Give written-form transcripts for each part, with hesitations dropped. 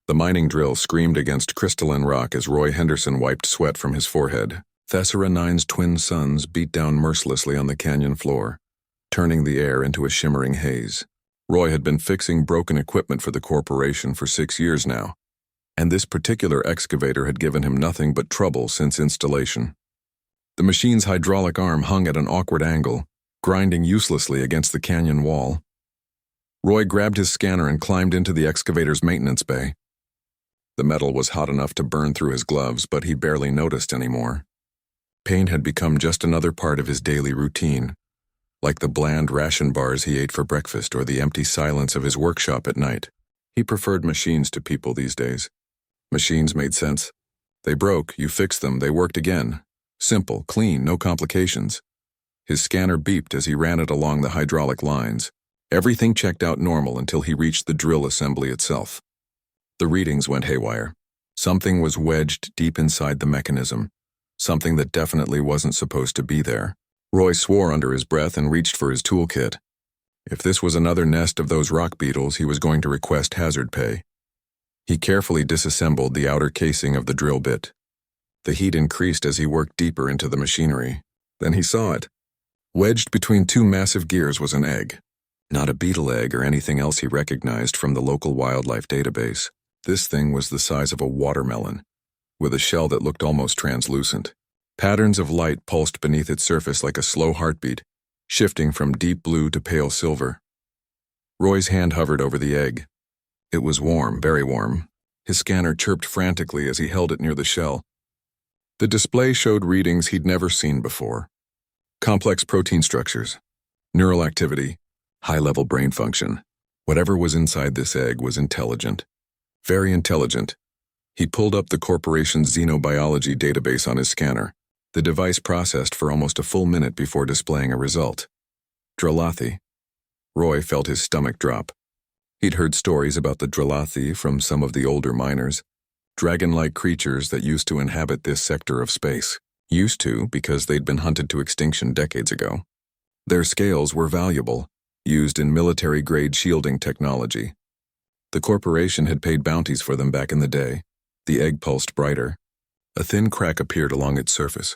The mining drill screamed against crystalline rock as Roy Henderson wiped sweat from his forehead. Thessera 9's twin suns beat down mercilessly on the canyon floor, turning the air into a shimmering haze. Roy had been fixing broken equipment for the corporation for 6 years now, and this particular excavator had given him nothing but trouble since installation. The machine's hydraulic arm hung at an awkward angle, grinding uselessly against the canyon wall. Roy grabbed his scanner and climbed into the excavator's maintenance bay. The metal was hot enough to burn through his gloves, but he barely noticed anymore. Pain had become just another part of his daily routine, like the bland ration bars he ate for breakfast or the empty silence of his workshop at night. He preferred machines to people these days. Machines made sense. They broke, you fixed them, they worked again. Simple, clean, no complications. His scanner beeped as he ran it along the hydraulic lines. Everything checked out normal until he reached the drill assembly itself. The readings went haywire. Something was wedged deep inside the mechanism, something that definitely wasn't supposed to be there. Roy swore under his breath and reached for his toolkit. If this was another nest of those rock beetles, he was going to request hazard pay. He carefully disassembled the outer casing of the drill bit. The heat increased as he worked deeper into the machinery. Then he saw it. Wedged between two massive gears was an egg. Not a beetle egg or anything else he recognized from the local wildlife database. This thing was the size of a watermelon, with a shell that looked almost translucent. Patterns of light pulsed beneath its surface like a slow heartbeat, shifting from deep blue to pale silver. Roy's hand hovered over the egg. It was warm, very warm. His scanner chirped frantically as he held it near the shell. The display showed readings he'd never seen before. Complex protein structures, neural activity, high-level brain function. Whatever was inside this egg was intelligent. Very intelligent. He pulled up the corporation's xenobiology database on his scanner. The device processed for almost a full minute before displaying a result. Drelathi. Roy felt his stomach drop. He'd heard stories about the Drelathi from some of the older miners, dragon-like creatures that used to inhabit this sector of space. Used to because they'd been hunted to extinction decades ago. Their scales were valuable, used in military-grade shielding technology. The corporation had paid bounties for them back in the day. The egg pulsed brighter. A thin crack appeared along its surface.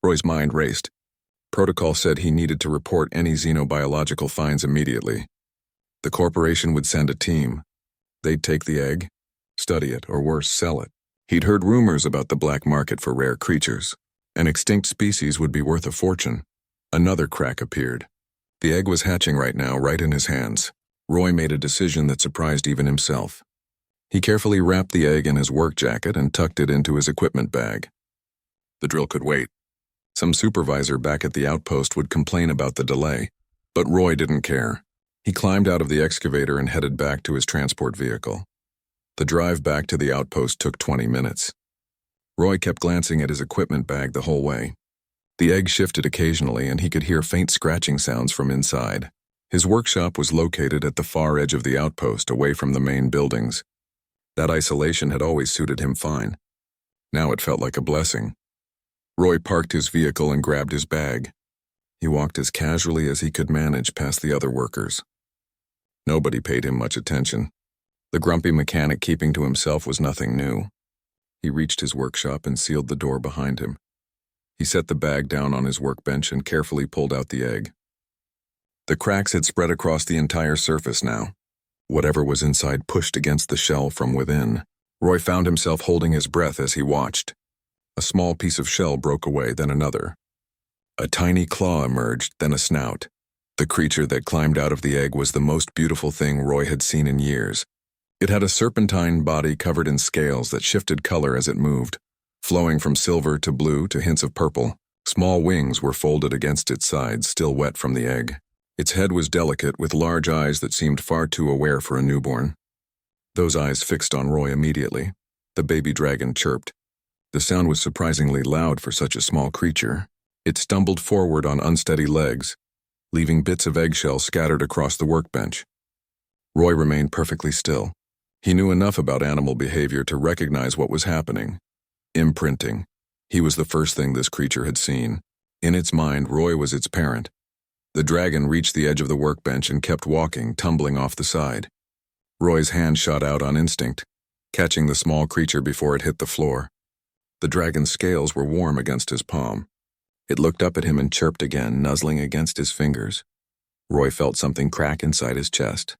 Roy's mind raced. Protocol said he needed to report any xenobiological finds immediately. The corporation would send a team. They'd take the egg, study it, or worse, sell it. He'd heard rumors about the black market for rare creatures. An extinct species would be worth a fortune. Another crack appeared. The egg was hatching right now, right in his hands. Roy made a decision that surprised even himself. He carefully wrapped the egg in his work jacket and tucked it into his equipment bag. The drill could wait. Some supervisor back at the outpost would complain about the delay, but Roy didn't care. He climbed out of the excavator and headed back to his transport vehicle. The drive back to the outpost took 20 minutes. Roy kept glancing at his equipment bag the whole way. The egg shifted occasionally and he could hear faint scratching sounds from inside. His workshop was located at the far edge of the outpost, away from the main buildings. That isolation had always suited him fine. Now it felt like a blessing. Roy parked his vehicle and grabbed his bag. He walked as casually as he could manage past the other workers. Nobody paid him much attention. The grumpy mechanic keeping to himself was nothing new. He reached his workshop and sealed the door behind him. He set the bag down on his workbench and carefully pulled out the egg. The cracks had spread across the entire surface now. Whatever was inside pushed against the shell from within. Roy found himself holding his breath as he watched. A small piece of shell broke away, then another. A tiny claw emerged, then a snout. The creature that climbed out of the egg was the most beautiful thing Roy had seen in years. It had a serpentine body covered in scales that shifted color as it moved, flowing from silver to blue to hints of purple. Small wings were folded against its sides, still wet from the egg. Its head was delicate, with large eyes that seemed far too aware for a newborn. Those eyes fixed on Roy immediately. The baby dragon chirped. The sound was surprisingly loud for such a small creature. It stumbled forward on unsteady legs, leaving bits of eggshell scattered across the workbench. Roy remained perfectly still. He knew enough about animal behavior to recognize what was happening. Imprinting. He was the first thing this creature had seen. In its mind, Roy was its parent. The dragon reached the edge of the workbench and kept walking, tumbling off the side. Roy's hand shot out on instinct. catching the small creature before it hit the floor. The dragon's scales were warm against his palm. It looked up at him and chirped again, nuzzling against his fingers. Roy felt something crack inside his chest.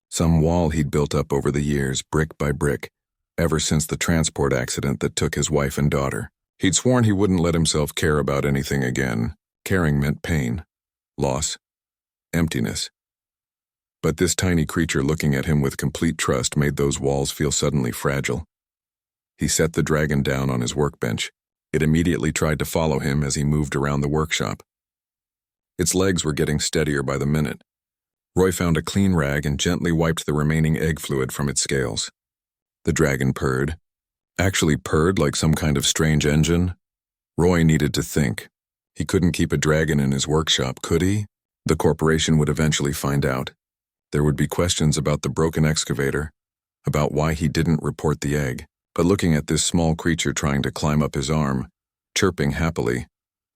Some wall he'd built up over the years, brick by brick, ever since the transport accident that took his wife and daughter. He'd sworn he wouldn't let himself care about anything again. Caring meant pain, loss, emptiness. But this tiny creature looking at him with complete trust made those walls feel suddenly fragile. He set the dragon down on his workbench. It immediately tried to follow him as he moved around the workshop. Its legs were getting steadier by the minute. Roy found a clean rag and gently wiped the remaining egg fluid from its scales. The dragon purred. Actually purred like some kind of strange engine. Roy needed to think. He couldn't keep a dragon in his workshop, could he? The corporation would eventually find out. There would be questions about the broken excavator, about why he didn't report the egg. But looking at this small creature trying to climb up his arm, chirping happily,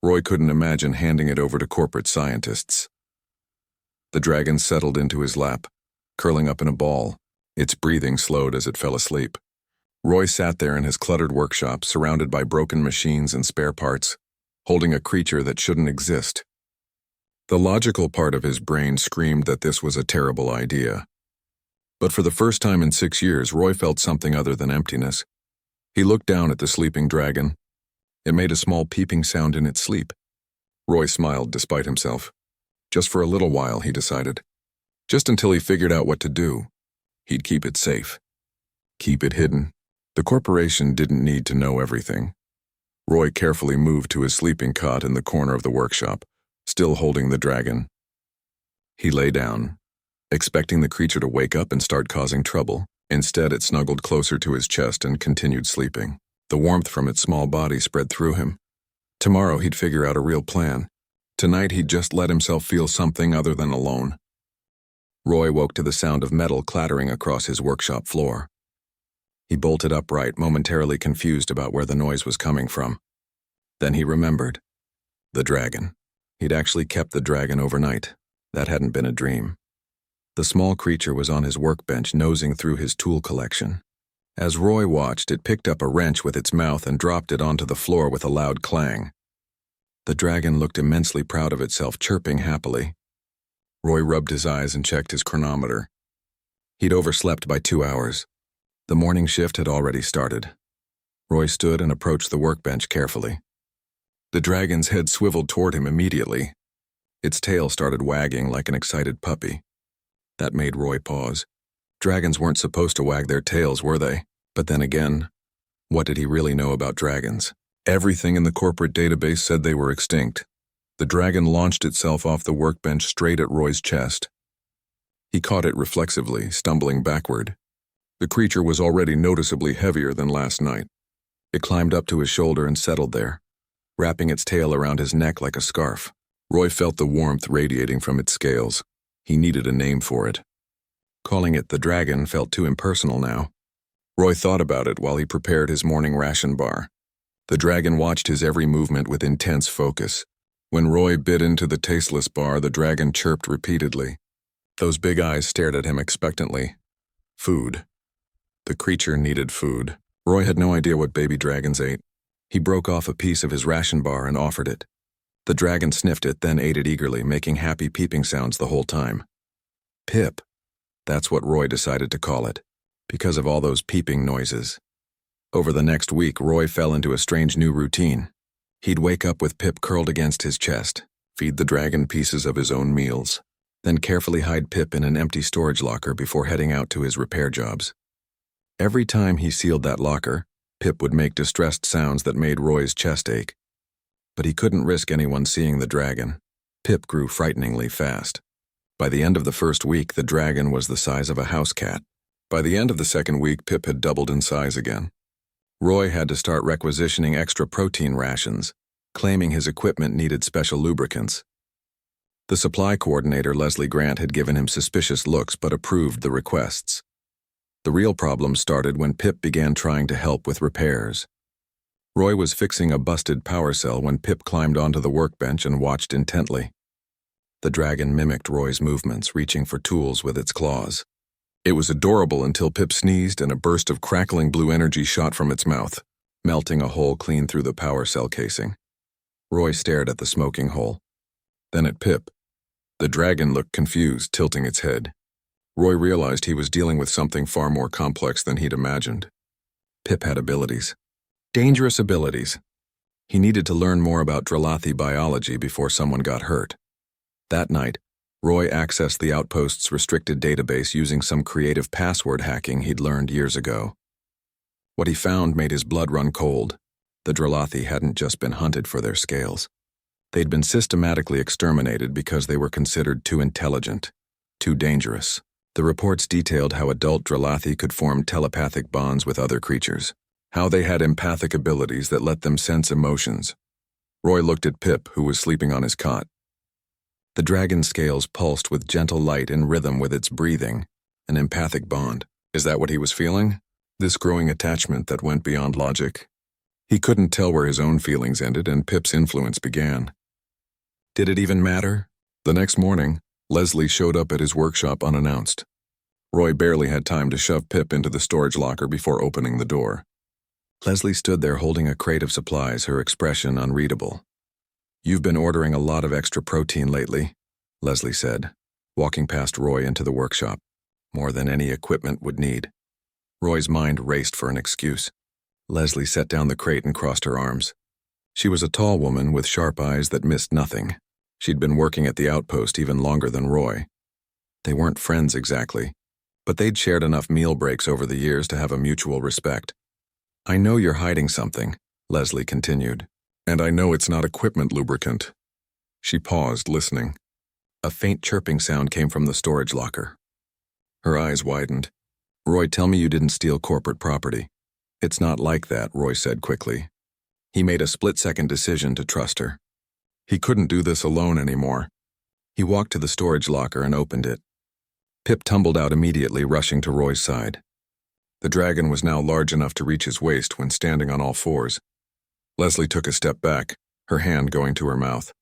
Roy couldn't imagine handing it over to corporate scientists. The dragon settled into his lap, curling up in a ball. Its breathing slowed as it fell asleep. Roy sat there in his cluttered workshop, surrounded by broken machines and spare parts, holding a creature that shouldn't exist. The logical part of his brain screamed that this was a terrible idea. But for the first time in 6 years, Roy felt something other than emptiness. He looked down at the sleeping dragon. It made a small peeping sound in its sleep. Roy smiled despite himself. Just for a little while, he decided. Just until he figured out what to do. He'd keep it safe. Keep it hidden. The corporation didn't need to know everything. Roy carefully moved to his sleeping cot in the corner of the workshop, still holding the dragon. He lay down, expecting the creature to wake up and start causing trouble. Instead, it snuggled closer to his chest and continued sleeping. The warmth from its small body spread through him. Tomorrow he'd figure out a real plan. Tonight he'd just let himself feel something other than alone. Roy woke to the sound of metal clattering across his workshop floor. He bolted upright, momentarily confused about where the noise was coming from. Then he remembered. The dragon. He'd actually kept the dragon overnight. That hadn't been a dream. The small creature was on his workbench, nosing through his tool collection. As Roy watched, it picked up a wrench with its mouth and dropped it onto the floor with a loud clang. The dragon looked immensely proud of itself, chirping happily. Roy rubbed his eyes and checked his chronometer. He'd overslept by 2 hours. The morning shift had already started. Roy stood and approached the workbench carefully. The dragon's head swiveled toward him immediately. Its tail started wagging like an excited puppy. That made Roy pause. Dragons weren't supposed to wag their tails, were they? But then again, what did he really know about dragons? Everything in the corporate database said they were extinct. The dragon launched itself off the workbench straight at Roy's chest. He caught it reflexively, stumbling backward. The creature was already noticeably heavier than last night. It climbed up to his shoulder and settled there, wrapping its tail around his neck like a scarf. Roy felt the warmth radiating from its scales. He needed a name for it. Calling it the dragon felt too impersonal now. Roy thought about it while he prepared his morning ration bar. The dragon watched his every movement with intense focus. When Roy bit into the tasteless bar, the dragon chirped repeatedly. Those big eyes stared at him expectantly. Food. The creature needed food. Roy had no idea what baby dragons ate. He broke off a piece of his ration bar and offered it. The dragon sniffed it, then ate it eagerly, making happy peeping sounds the whole time. Pip. That's what Roy decided to call it, because of all those peeping noises. Over the next week, Roy fell into a strange new routine. He'd wake up with Pip curled against his chest, feed the dragon pieces of his own meals, then carefully hide Pip in an empty storage locker before heading out to his repair jobs. Every time he sealed that locker, Pip would make distressed sounds that made Roy's chest ache. But he couldn't risk anyone seeing the dragon. Pip grew frighteningly fast. By the end of the first week, the dragon was the size of a house cat. By the end of the second week, Pip had doubled in size again. Roy had to start requisitioning extra protein rations, claiming his equipment needed special lubricants. The supply coordinator, Leslie Grant, had given him suspicious looks but approved the requests. The real problem started when Pip began trying to help with repairs. Roy was fixing a busted power cell when Pip climbed onto the workbench and watched intently. The dragon mimicked Roy's movements, reaching for tools with its claws. It was adorable until Pip sneezed and a burst of crackling blue energy shot from its mouth, melting a hole clean through the power cell casing. Roy stared at the smoking hole. Then at Pip. The dragon looked confused, tilting its head. Roy realized he was dealing with something far more complex than he'd imagined. Pip had abilities. Dangerous abilities. He needed to learn more about Dralathi biology before someone got hurt. That night, Roy accessed the outpost's restricted database using some creative password hacking he'd learned years ago. What he found made his blood run cold. The Dralathi hadn't just been hunted for their scales. They'd been systematically exterminated because they were considered too intelligent, too dangerous. The reports detailed how adult Dralathi could form telepathic bonds with other creatures, how they had empathic abilities that let them sense emotions. Roy looked at Pip, who was sleeping on his cot. The dragon's scales pulsed with gentle light in rhythm with its breathing, an empathic bond. Is that what he was feeling? This growing attachment that went beyond logic? He couldn't tell where his own feelings ended and Pip's influence began. Did it even matter? The next morning, Leslie showed up at his workshop unannounced. Roy barely had time to shove Pip into the storage locker before opening the door. Leslie stood there holding a crate of supplies, her expression unreadable. "You've been ordering a lot of extra protein lately," Leslie said, walking past Roy into the workshop. "More than any equipment would need." Roy's mind raced for an excuse. Leslie set down the crate and crossed her arms. She was a tall woman with sharp eyes that missed nothing. She'd been working at the outpost even longer than Roy. They weren't friends exactly, but they'd shared enough meal breaks over the years to have a mutual respect. "I know you're hiding something," Leslie continued. "And I know it's not equipment lubricant." She paused, listening. A faint chirping sound came from the storage locker. Her eyes widened. "Roy, tell me you didn't steal corporate property." "It's not like that," Roy said quickly. He made a split-second decision to trust her. He couldn't do this alone anymore. He walked to the storage locker and opened it. Pip tumbled out immediately, rushing to Roy's side. The dragon was now large enough to reach his waist when standing on all fours. Leslie took a step back, her hand going to her mouth.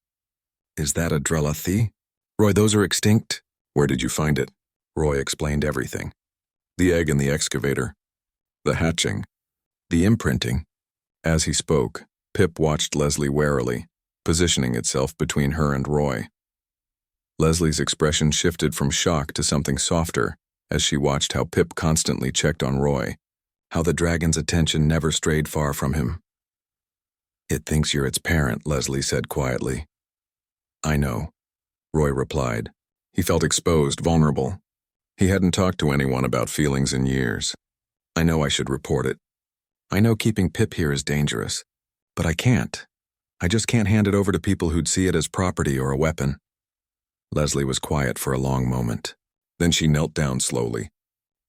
"Is that a Dralathi?" "Roy, those are extinct." "Where did you find it?" Roy explained everything. The egg in the excavator. The hatching. The imprinting. As he spoke, Pip watched Leslie warily, positioning itself between her and Roy. Leslie's expression shifted from shock to something softer as she watched how Pip constantly checked on Roy, how the dragon's attention never strayed far from him. "It thinks you're its parent," Leslie said quietly. "I know," Roy replied. He felt exposed, vulnerable. He hadn't talked to anyone about feelings in years. "I know I should report it. I know keeping Pip here is dangerous, but I can't. I just can't hand it over to people who'd see it as property or a weapon." Leslie was quiet for a long moment. Then she knelt down slowly.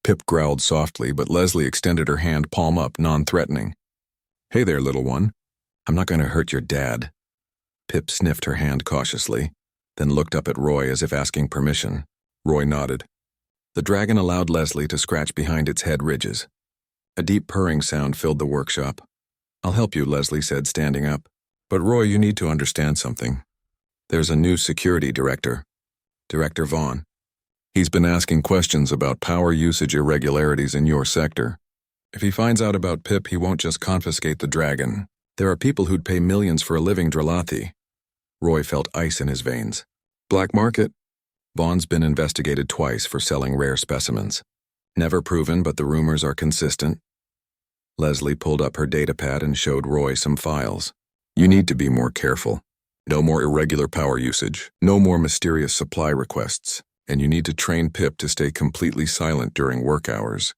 Pip growled softly, but Leslie extended her hand palm up, non-threatening. "Hey there, little one. I'm not going to hurt your dad." Pip sniffed her hand cautiously, then looked up at Roy as if asking permission. Roy nodded. The dragon allowed Leslie to scratch behind its head ridges. A deep purring sound filled the workshop. "I'll help you," Leslie said, standing up. "But Roy, you need to understand something. There's a new security director, Director Vaughn. He's been asking questions about power usage irregularities in your sector. If he finds out about Pip, he won't just confiscate the dragon. There are people who'd pay millions for a living Dralathi." Roy felt ice in his veins. "Black market?" "Vaughn's been investigated twice for selling rare specimens. Never proven, but the rumors are consistent." Leslie pulled up her datapad and showed Roy some files. "You need to be more careful. No more irregular power usage. No more mysterious supply requests. And you need to train Pip to stay completely silent during work hours."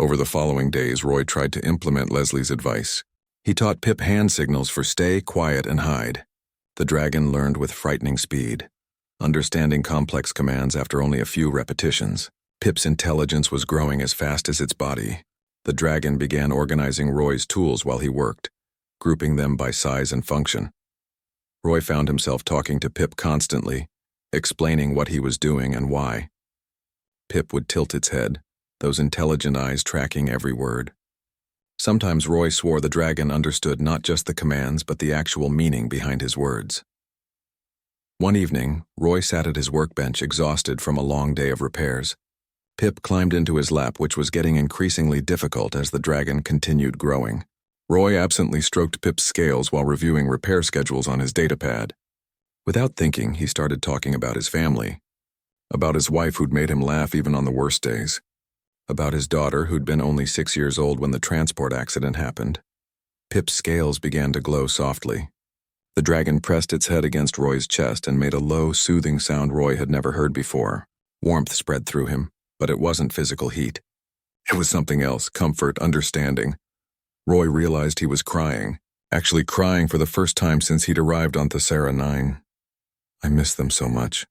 Over the following days, Roy tried to implement Leslie's advice. He taught Pip hand signals for stay, quiet, and hide. The dragon learned with frightening speed, understanding complex commands after only a few repetitions. Pip's intelligence was growing as fast as its body. The dragon began organizing Roy's tools while he worked, grouping them by size and function. Roy found himself talking to Pip constantly, explaining what he was doing and why. Pip would tilt its head, those intelligent eyes tracking every word. Sometimes Roy swore the dragon understood not just the commands but the actual meaning behind his words. One evening, Roy sat at his workbench exhausted from a long day of repairs. Pip climbed into his lap, which was getting increasingly difficult as the dragon continued growing. Roy absently stroked Pip's scales while reviewing repair schedules on his datapad. Without thinking, he started talking about his family. About his wife who'd made him laugh even on the worst days. About his daughter who'd been only 6 years old when the transport accident happened. Pip's scales began to glow softly. The dragon pressed its head against Roy's chest and made a low, soothing sound Roy had never heard before. Warmth spread through him, but it wasn't physical heat. It was something else, comfort, understanding. Roy realized he was crying, actually crying for the first time since he'd arrived on Thessera 9. "I miss them so much,"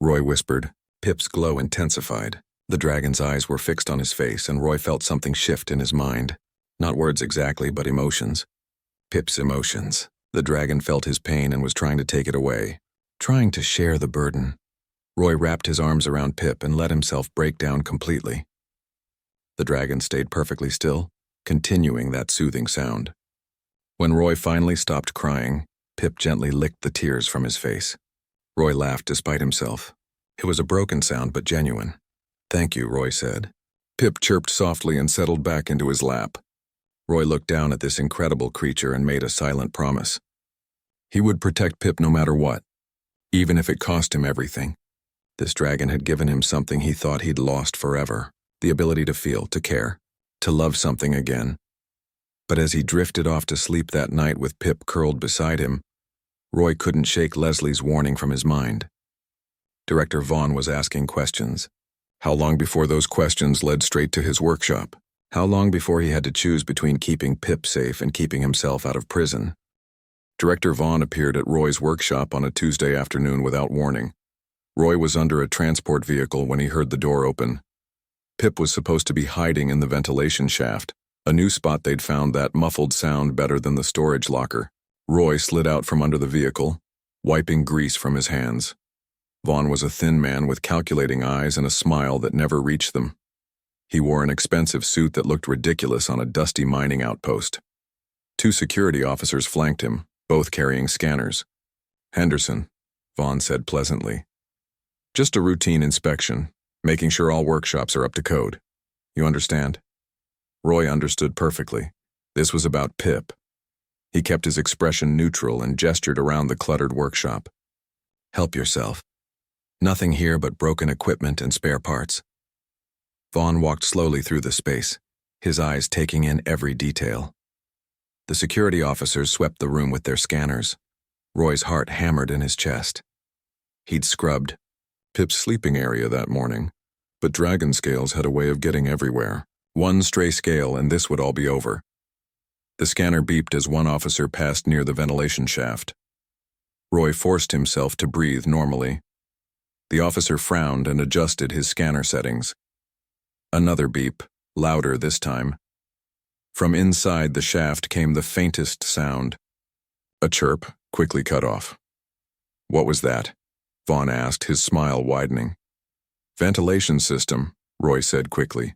Roy whispered. Pip's glow intensified. The dragon's eyes were fixed on his face, and Roy felt something shift in his mind. Not words exactly, but emotions. Pip's emotions. The dragon felt his pain and was trying to take it away, trying to share the burden. Roy wrapped his arms around Pip and let himself break down completely. The dragon stayed perfectly still, continuing that soothing sound. When Roy finally stopped crying, Pip gently licked the tears from his face. Roy laughed despite himself. It was a broken sound, but genuine. "Thank you," Roy said. Pip chirped softly and settled back into his lap. Roy looked down at this incredible creature and made a silent promise. He would protect Pip no matter what, even if it cost him everything. This dragon had given him something he thought he'd lost forever, the ability to feel, to care, to love something again. But as he drifted off to sleep that night with Pip curled beside him, Roy couldn't shake Leslie's warning from his mind. Director Vaughn was asking questions. How long before those questions led straight to his workshop? How long before he had to choose between keeping Pip safe and keeping himself out of prison? Director Vaughn appeared at Roy's workshop on a Tuesday afternoon without warning. Roy was under a transport vehicle when he heard the door open. Pip was supposed to be hiding in the ventilation shaft, a new spot they'd found that muffled sound better than the storage locker. Roy slid out from under the vehicle, wiping grease from his hands. Vaughn was a thin man with calculating eyes and a smile that never reached them. He wore an expensive suit that looked ridiculous on a dusty mining outpost. 2 security officers flanked him, both carrying scanners. "Henderson," Vaughn said pleasantly. "Just a routine inspection, making sure all workshops are up to code. You understand?" Roy understood perfectly. This was about Pip. He kept his expression neutral and gestured around the cluttered workshop. "Help yourself. Nothing here but broken equipment and spare parts." Vaughn walked slowly through the space, his eyes taking in every detail. The security officers swept the room with their scanners. Roy's heart hammered in his chest. He'd scrubbed Pip's sleeping area that morning, but dragon scales had a way of getting everywhere. One stray scale and this would all be over. The scanner beeped as one officer passed near the ventilation shaft. Roy forced himself to breathe normally. The officer frowned and adjusted his scanner settings. Another beep, louder this time. From inside the shaft came the faintest sound. A chirp, quickly cut off. "What was that?" Vaughn asked, his smile widening. "Ventilation system," Roy said quickly.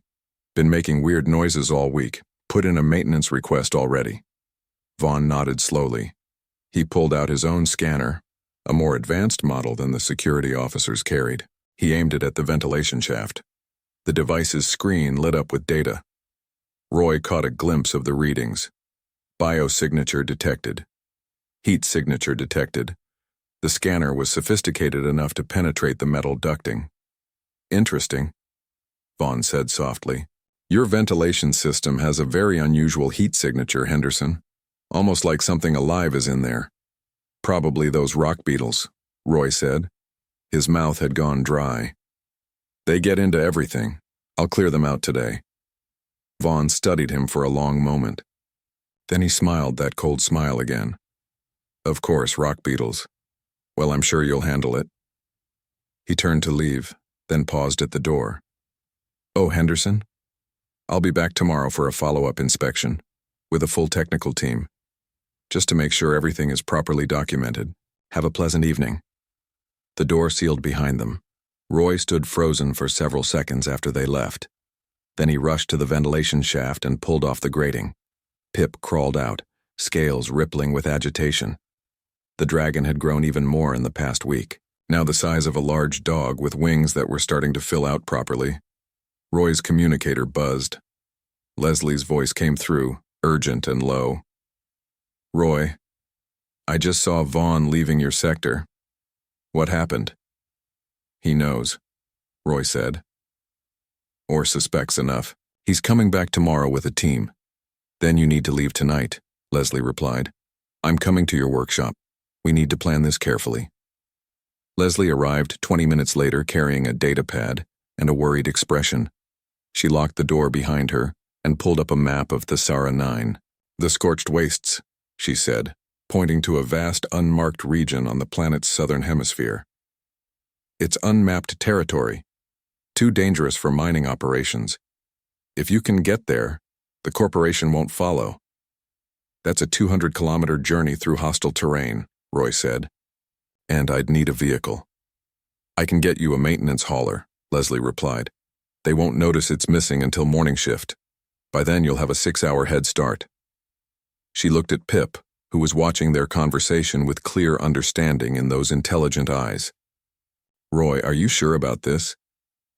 "Been making weird noises all week. Put in a maintenance request already." Vaughn nodded slowly. He pulled out his own scanner, a more advanced model than the security officers carried. He aimed it at the ventilation shaft. The device's screen lit up with data. Roy caught a glimpse of the readings. Biosignature detected. Heat signature detected. The scanner was sophisticated enough to penetrate the metal ducting. "Interesting," Vaughn said softly. "Your ventilation system has a very unusual heat signature, Henderson. Almost like something alive is in there." "Probably those rock beetles," Roy said. His mouth had gone dry. "They get into everything. I'll clear them out today." Vaughn studied him for a long moment. Then he smiled that cold smile again. "Of course, rock beetles. Well, I'm sure you'll handle it." He turned to leave, then paused at the door. "Oh, Henderson? I'll be back tomorrow for a follow-up inspection, with a full technical team, just to make sure everything is properly documented. Have a pleasant evening." The door sealed behind them. Roy stood frozen for several seconds after they left. Then he rushed to the ventilation shaft and pulled off the grating. Pip crawled out, scales rippling with agitation. The dragon had grown even more in the past week, now the size of a large dog with wings that were starting to fill out properly. Roy's communicator buzzed. Leslie's voice came through, urgent and low. Roy, I just saw Vaughn leaving your sector. What happened? He knows, Roy said. Or suspects enough. He's coming back tomorrow with a team. Then you need to leave tonight, Leslie replied. I'm coming to your workshop. We need to plan this carefully. Leslie arrived 20 minutes later carrying a data pad and a worried expression. She locked the door behind her and pulled up a map of Thesara 9. The scorched wastes, she said, pointing to a vast unmarked region on the planet's southern hemisphere. It's unmapped territory, too dangerous for mining operations. If you can get there, the corporation won't follow. That's a 200-kilometer journey through hostile terrain, Roy said. And I'd need a vehicle. I can get you a maintenance hauler, Leslie replied. They won't notice it's missing until morning shift. By then you'll have a 6-hour head start. She looked at Pip, who was watching their conversation with clear understanding in those intelligent eyes. Roy, are you sure about this?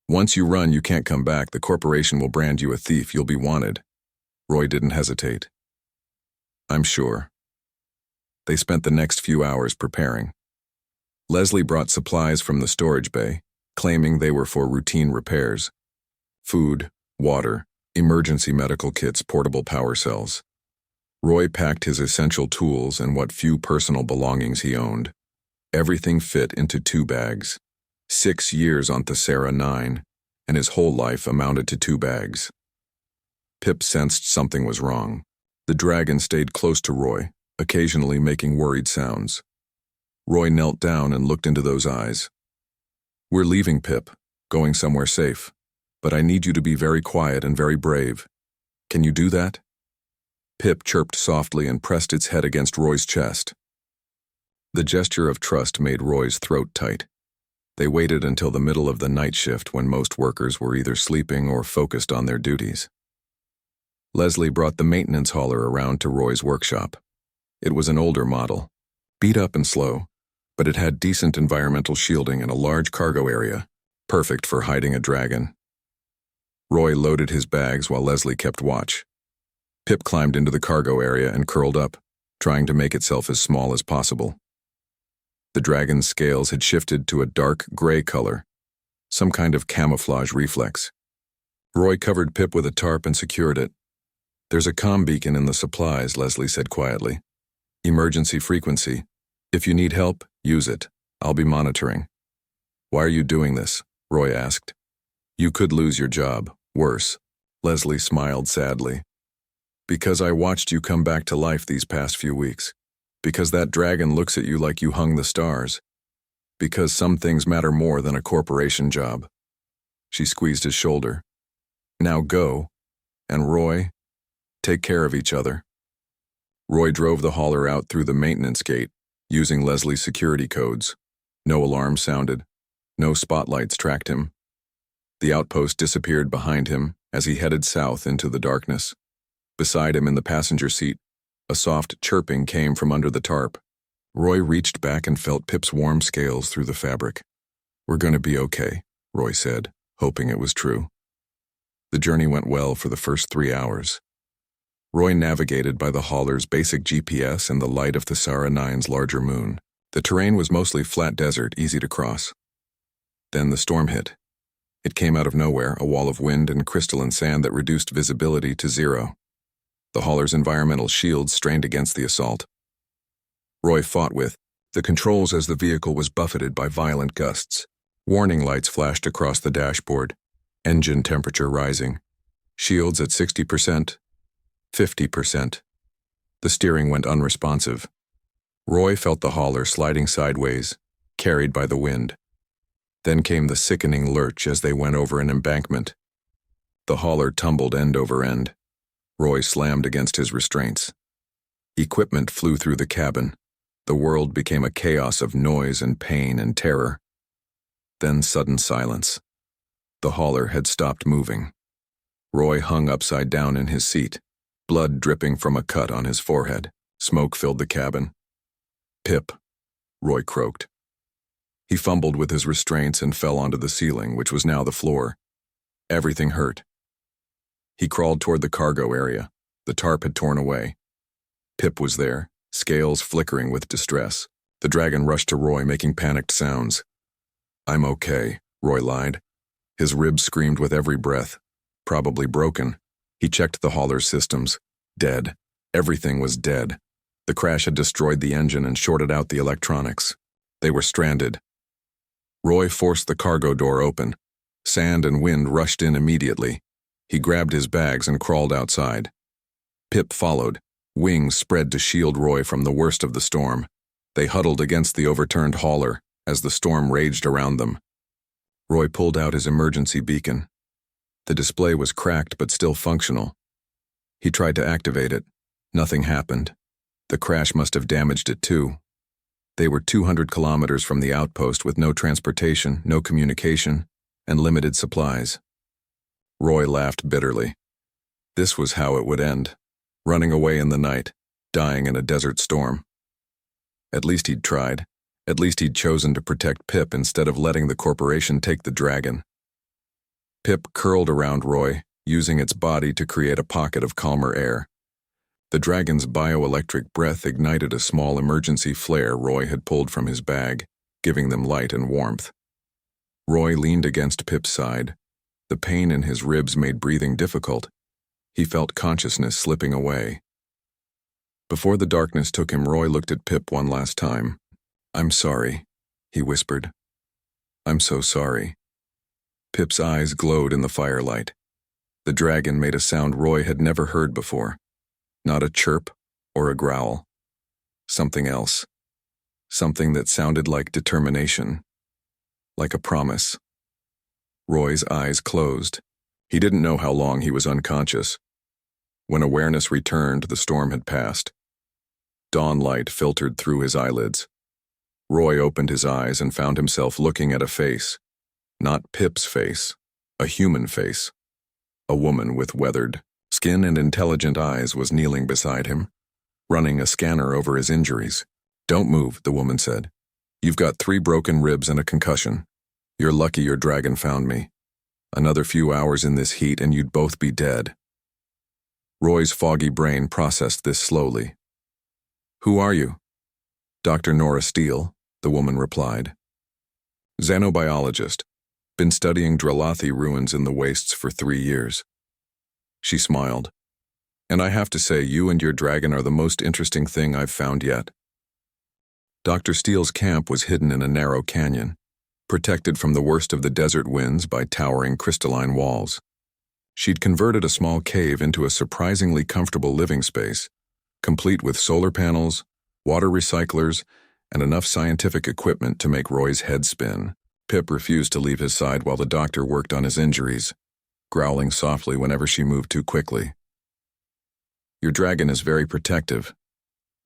Once you run, you can't come back. The corporation will brand you a thief. You'll be wanted. Roy didn't hesitate. I'm sure. They spent the next few hours preparing. Leslie brought supplies from the storage bay, claiming they were for routine repairs. Food, water, emergency medical kits, portable power cells. Roy packed his essential tools and what few personal belongings he owned. Everything fit into 2 bags. 6 years on Thesara 9, and his whole life amounted to 2 bags. Pip sensed something was wrong. The dragon stayed close to Roy, occasionally making worried sounds. Roy knelt down and looked into those eyes. We're leaving, Pip, going somewhere safe, but I need you to be very quiet and very brave. Can you do that? Pip chirped softly and pressed its head against Roy's chest. The gesture of trust made Roy's throat tight. They waited until the middle of the night shift when most workers were either sleeping or focused on their duties. Leslie brought the maintenance hauler around to Roy's workshop. It was an older model, beat up and slow, but it had decent environmental shielding and a large cargo area, perfect for hiding a dragon. Roy loaded his bags while Leslie kept watch. Pip climbed into the cargo area and curled up, trying to make itself as small as possible. The dragon's scales had shifted to a dark gray color, some kind of camouflage reflex. Roy covered Pip with a tarp and secured it. There's a comm beacon in the supplies, Leslie said quietly. Emergency frequency. If you need help, use it. I'll be monitoring. Why are you doing this? Roy asked. You could lose your job. Worse. Leslie smiled sadly. Because I watched you come back to life these past few weeks. Because that dragon looks at you like you hung the stars. Because some things matter more than a corporation job. She squeezed his shoulder. Now go. And Roy, take care of each other. Roy drove the hauler out through the maintenance gate, using Leslie's security codes. No alarm sounded. No spotlights tracked him. The outpost disappeared behind him as he headed south into the darkness. Beside him in the passenger seat, a soft chirping came from under the tarp. Roy reached back and felt Pip's warm scales through the fabric. We're going to be okay, Roy said, hoping it was true. The journey went well for the first 3 hours. Roy navigated by the hauler's basic GPS and the light of Thesara 9's larger moon. The terrain was mostly flat desert, easy to cross. Then the storm hit. It came out of nowhere, a wall of wind and crystalline sand that reduced visibility to 0. The hauler's environmental shields strained against the assault. Roy fought with the controls as the vehicle was buffeted by violent gusts. Warning lights flashed across the dashboard, engine temperature rising. Shields at 60%, 50%. The steering went unresponsive. Roy felt the hauler sliding sideways, carried by the wind. Then came the sickening lurch as they went over an embankment. The hauler tumbled end over end. Roy slammed against his restraints. Equipment flew through the cabin. The world became a chaos of noise and pain and terror. Then sudden silence. The hauler had stopped moving. Roy hung upside down in his seat, blood dripping from a cut on his forehead. Smoke filled the cabin. Pip, Roy croaked. He fumbled with his restraints and fell onto the ceiling, which was now the floor. Everything hurt. He crawled toward the cargo area. The tarp had torn away. Pip was there, scales flickering with distress. The dragon rushed to Roy, making panicked sounds. "I'm okay," Roy lied. His ribs screamed with every breath. Probably broken. He checked the hauler's systems. Dead. Everything was dead. The crash had destroyed the engine and shorted out the electronics. They were stranded. Roy forced the cargo door open. Sand and wind rushed in immediately. He grabbed his bags and crawled outside. Pip followed. Wings spread to shield Roy from the worst of the storm. They huddled against the overturned hauler as the storm raged around them. Roy pulled out his emergency beacon. The display was cracked but still functional. He tried to activate it. Nothing happened. The crash must have damaged it too. They were 200 kilometers from the outpost with no transportation, no communication, and limited supplies. Roy laughed bitterly. This was how it would end. Running away in the night, dying in a desert storm. At least he'd tried. At least he'd chosen to protect Pip instead of letting the corporation take the dragon. Pip curled around Roy, using its body to create a pocket of calmer air. The dragon's bioelectric breath ignited a small emergency flare Roy had pulled from his bag, giving them light and warmth. Roy leaned against Pip's side. The pain in his ribs made breathing difficult. He felt consciousness slipping away. Before the darkness took him, Roy looked at Pip one last time. "I'm sorry," he whispered. "I'm so sorry." Pip's eyes glowed in the firelight. The dragon made a sound Roy had never heard before. Not a chirp or a growl. Something else. Something that sounded like determination. Like a promise. Roy's eyes closed. He didn't know how long he was unconscious. When awareness returned, the storm had passed. Dawn light filtered through his eyelids. Roy opened his eyes and found himself looking at a face. Not Pip's face. A human face. A woman with weathered skin and intelligent eyes was kneeling beside him, running a scanner over his injuries. "Don't move," the woman said. "You've got 3 broken ribs and a concussion. You're lucky your dragon found me. Another few hours in this heat and you'd both be dead." Roy's foggy brain processed this slowly. "Who are you?" "Dr. Nora Steele," the woman replied. "Xenobiologist. Been studying Dralathi ruins in the wastes for 3 years." She smiled. "And I have to say, you and your dragon are the most interesting thing I've found yet." Dr. Steele's camp was hidden in a narrow canyon, protected from the worst of the desert winds by towering crystalline walls. She'd converted a small cave into a surprisingly comfortable living space, complete with solar panels, water recyclers, and enough scientific equipment to make Roy's head spin. Pip refused to leave his side while the doctor worked on his injuries, growling softly whenever she moved too quickly. "Your dragon is very protective,"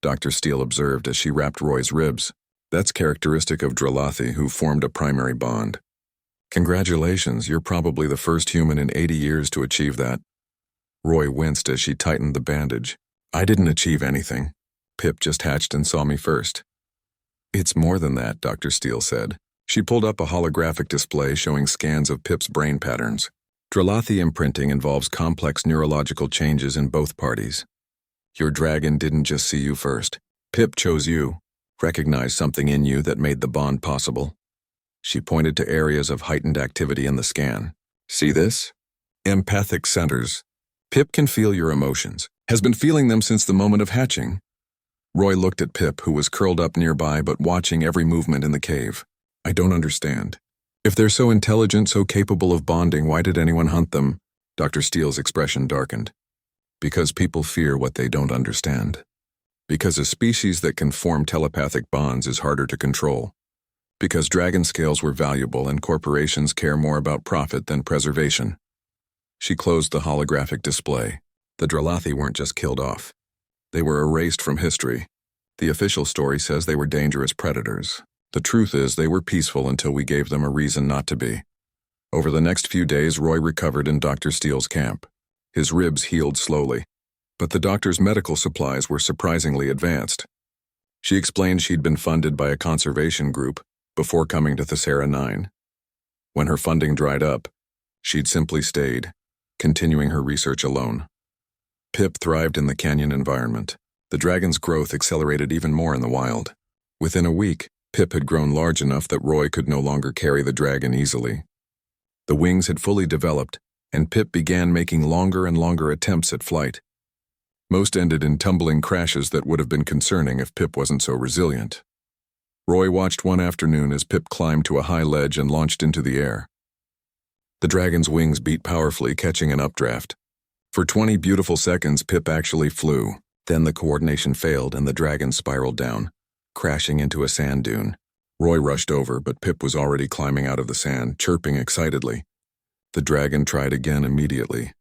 Dr. Steele observed as she wrapped Roy's ribs. "That's characteristic of Dralathi, who formed a primary bond. Congratulations, you're probably the first human in 80 years to achieve that." Roy winced as she tightened the bandage. "I didn't achieve anything. Pip just hatched and saw me first." "It's more than that," Dr. Steele said. She pulled up a holographic display showing scans of Pip's brain patterns. Dralathi imprinting involves complex neurological changes in both parties. Your dragon didn't just see you first. Pip chose you, recognized something in you that made the bond possible. She pointed to areas of heightened activity in the scan. "See this? Empathic centers. Pip can feel your emotions. Has been feeling them since the moment of hatching." Roy looked at Pip, who was curled up nearby but watching every movement in the cave. "I don't understand. If they're so intelligent, so capable of bonding, why did anyone hunt them?" Dr. Steele's expression darkened. "Because people fear what they don't understand. Because a species that can form telepathic bonds is harder to control. Because dragon scales were valuable and corporations care more about profit than preservation." She closed the holographic display. The Dralathi weren't just killed off. They were erased from history. The official story says they were dangerous predators. The truth is they were peaceful until we gave them a reason not to be. Over the next few days, Roy recovered in Dr. Steele's camp. His ribs healed slowly, but the doctor's medical supplies were surprisingly advanced. She explained she'd been funded by a conservation group before coming to Thesera 9. When her funding dried up, She'd simply stayed, continuing her research alone. Pip thrived in the canyon environment. The dragon's growth accelerated even more in the wild. Within a week, Pip had grown large enough that Roy could no longer carry the dragon easily. The wings had fully developed, and Pip began making longer and longer attempts at flight. Most ended in tumbling crashes that would have been concerning if Pip wasn't so resilient. Roy watched one afternoon as Pip climbed to a high ledge and launched into the air. The dragon's wings beat powerfully, catching an updraft. For 20 beautiful seconds, Pip actually flew. Then the coordination failed and the dragon spiraled down, crashing into a sand dune. Roy rushed over, but Pip was already climbing out of the sand, chirping excitedly. The dragon tried again immediately.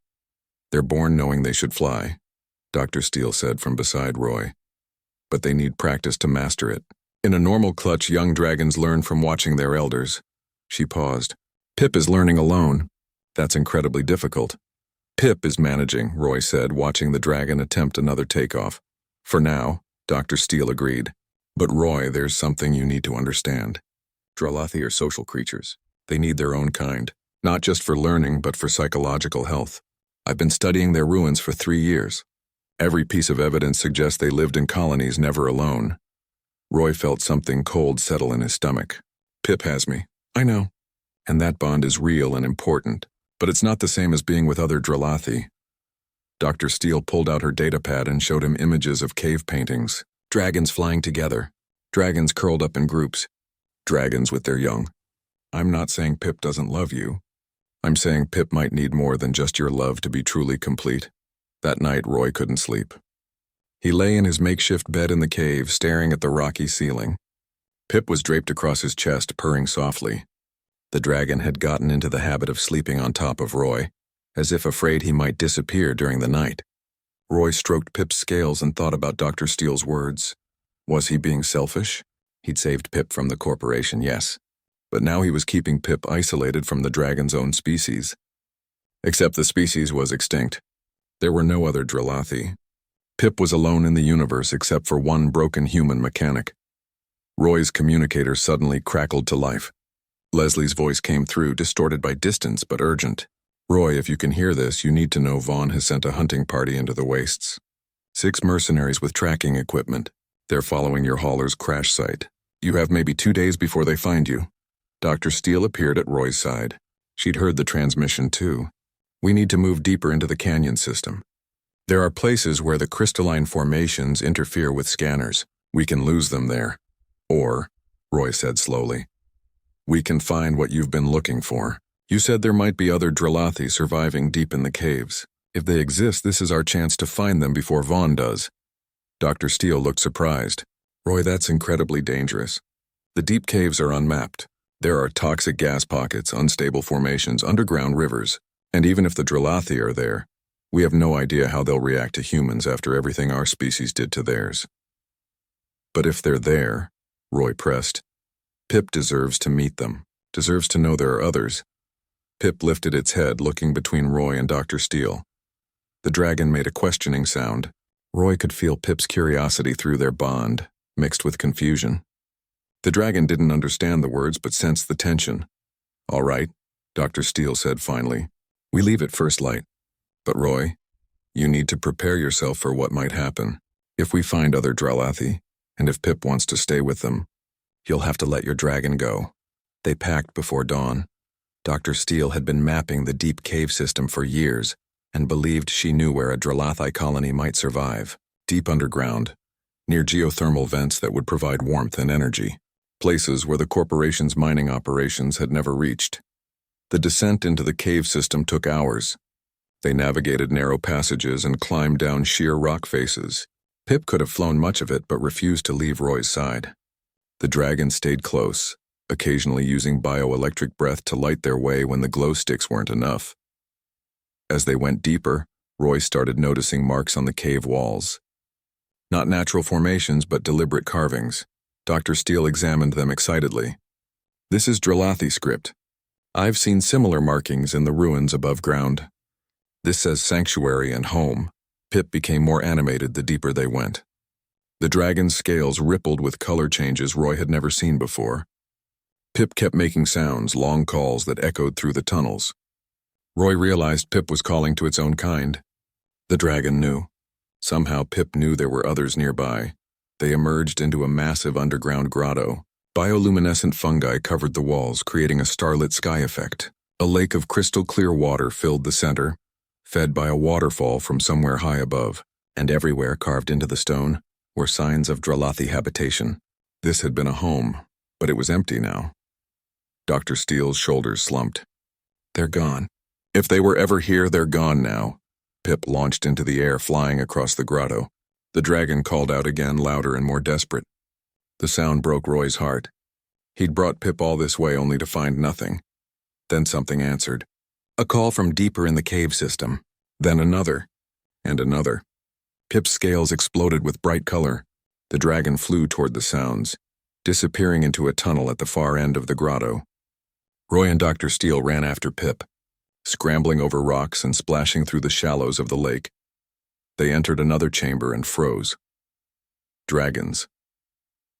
"They're born knowing they should fly," Dr. Steele said from beside Roy. "But they need practice to master it. In a normal clutch, young dragons learn from watching their elders." She paused. "Pip is learning alone. That's incredibly difficult." "Pip is managing," Roy said, watching the dragon attempt another takeoff. "For now," Dr. Steele agreed. "But Roy, there's something you need to understand. Dralathi are social creatures. They need their own kind, not just for learning, but for psychological health. I've been studying their ruins for 3 years. Every piece of evidence suggests they lived in colonies, never alone." Roy felt something cold settle in his stomach. "Pip has me. I know. And that bond is real and important, but it's not the same as being with other Dralathi." Dr. Steele pulled out her datapad and showed him images of cave paintings. Dragons flying together. Dragons curled up in groups. Dragons with their young. "I'm not saying Pip doesn't love you. I'm saying Pip might need more than just your love to be truly complete." That night, Roy couldn't sleep. He lay in his makeshift bed in the cave, staring at the rocky ceiling. Pip was draped across his chest, purring softly. The dragon had gotten into the habit of sleeping on top of Roy, as if afraid he might disappear during the night. Roy stroked Pip's scales and thought about Dr. Steele's words. Was he being selfish? He'd saved Pip from the corporation, yes. But now he was keeping Pip isolated from the dragon's own species. Except the species was extinct. There were no other Dralathi. Pip was alone in the universe except for one broken human mechanic. Roy's communicator suddenly crackled to life. Leslie's voice came through, distorted by distance but urgent. "Roy, if you can hear this, you need to know Vaughn has sent a hunting party into the wastes. 6 mercenaries with tracking equipment. They're following your hauler's crash site. You have maybe 2 days before they find you." Dr. Steele appeared at Roy's side. She'd heard the transmission too. "We need to move deeper into the canyon system. There are places where the crystalline formations interfere with scanners. We can lose them there. Or," Roy said slowly, "we can find what you've been looking for. You said there might be other Dralathi surviving deep in the caves. If they exist, this is our chance to find them before Vaughn does." Dr. Steele looked surprised. "Roy, that's incredibly dangerous. The deep caves are unmapped. There are toxic gas pockets, unstable formations, underground rivers, and even if the Dralathi are there, we have no idea how they'll react to humans after everything our species did to theirs." "But if they're there," Roy pressed, "Pip deserves to meet them, deserves to know there are others." Pip lifted its head, looking between Roy and Dr. Steele. The dragon made a questioning sound. Roy could feel Pip's curiosity through their bond, mixed with confusion. The dragon didn't understand the words but sensed the tension. "All right," Dr. Steele said finally. "We leave at first light. But Roy, you need to prepare yourself for what might happen. If we find other Dralathi, and if Pip wants to stay with them, you'll have to let your dragon go." They packed before dawn. Dr. Steele had been mapping the deep cave system for years and believed she knew where a Dralathi colony might survive, deep underground, near geothermal vents that would provide warmth and energy, places where the corporation's mining operations had never reached. The descent into the cave system took hours. They navigated narrow passages and climbed down sheer rock faces. Pip could have flown much of it but refused to leave Roy's side. The dragon stayed close, occasionally using bioelectric breath to light their way when the glow sticks weren't enough. As they went deeper, Roy started noticing marks on the cave walls. Not natural formations, but deliberate carvings. Dr. Steele examined them excitedly. "This is Dralathi script. I've seen similar markings in the ruins above ground. This says sanctuary and home." Pip became more animated the deeper they went. The dragon's scales rippled with color changes Roy had never seen before. Pip kept making sounds, long calls that echoed through the tunnels. Roy realized Pip was calling to its own kind. The dragon knew. Somehow Pip knew there were others nearby. They emerged into a massive underground grotto. Bioluminescent fungi covered the walls, creating a starlit sky effect. A lake of crystal-clear water filled the center, fed by a waterfall from somewhere high above, and everywhere carved into the stone were signs of Dralathi habitation. This had been a home, but it was empty now. Dr. Steele's shoulders slumped. They're gone. If they were ever here, they're gone now. Pip launched into the air, flying across the grotto. The dragon called out again, louder and more desperate. The sound broke Roy's heart. He'd brought Pip all this way only to find nothing. Then something answered. A call from deeper in the cave system. Then another. And another. Pip's scales exploded with bright color. The dragon flew toward the sounds, disappearing into a tunnel at the far end of the grotto. Roy and Dr. Steele ran after Pip, scrambling over rocks and splashing through the shallows of the lake. They entered another chamber and froze. Dragons.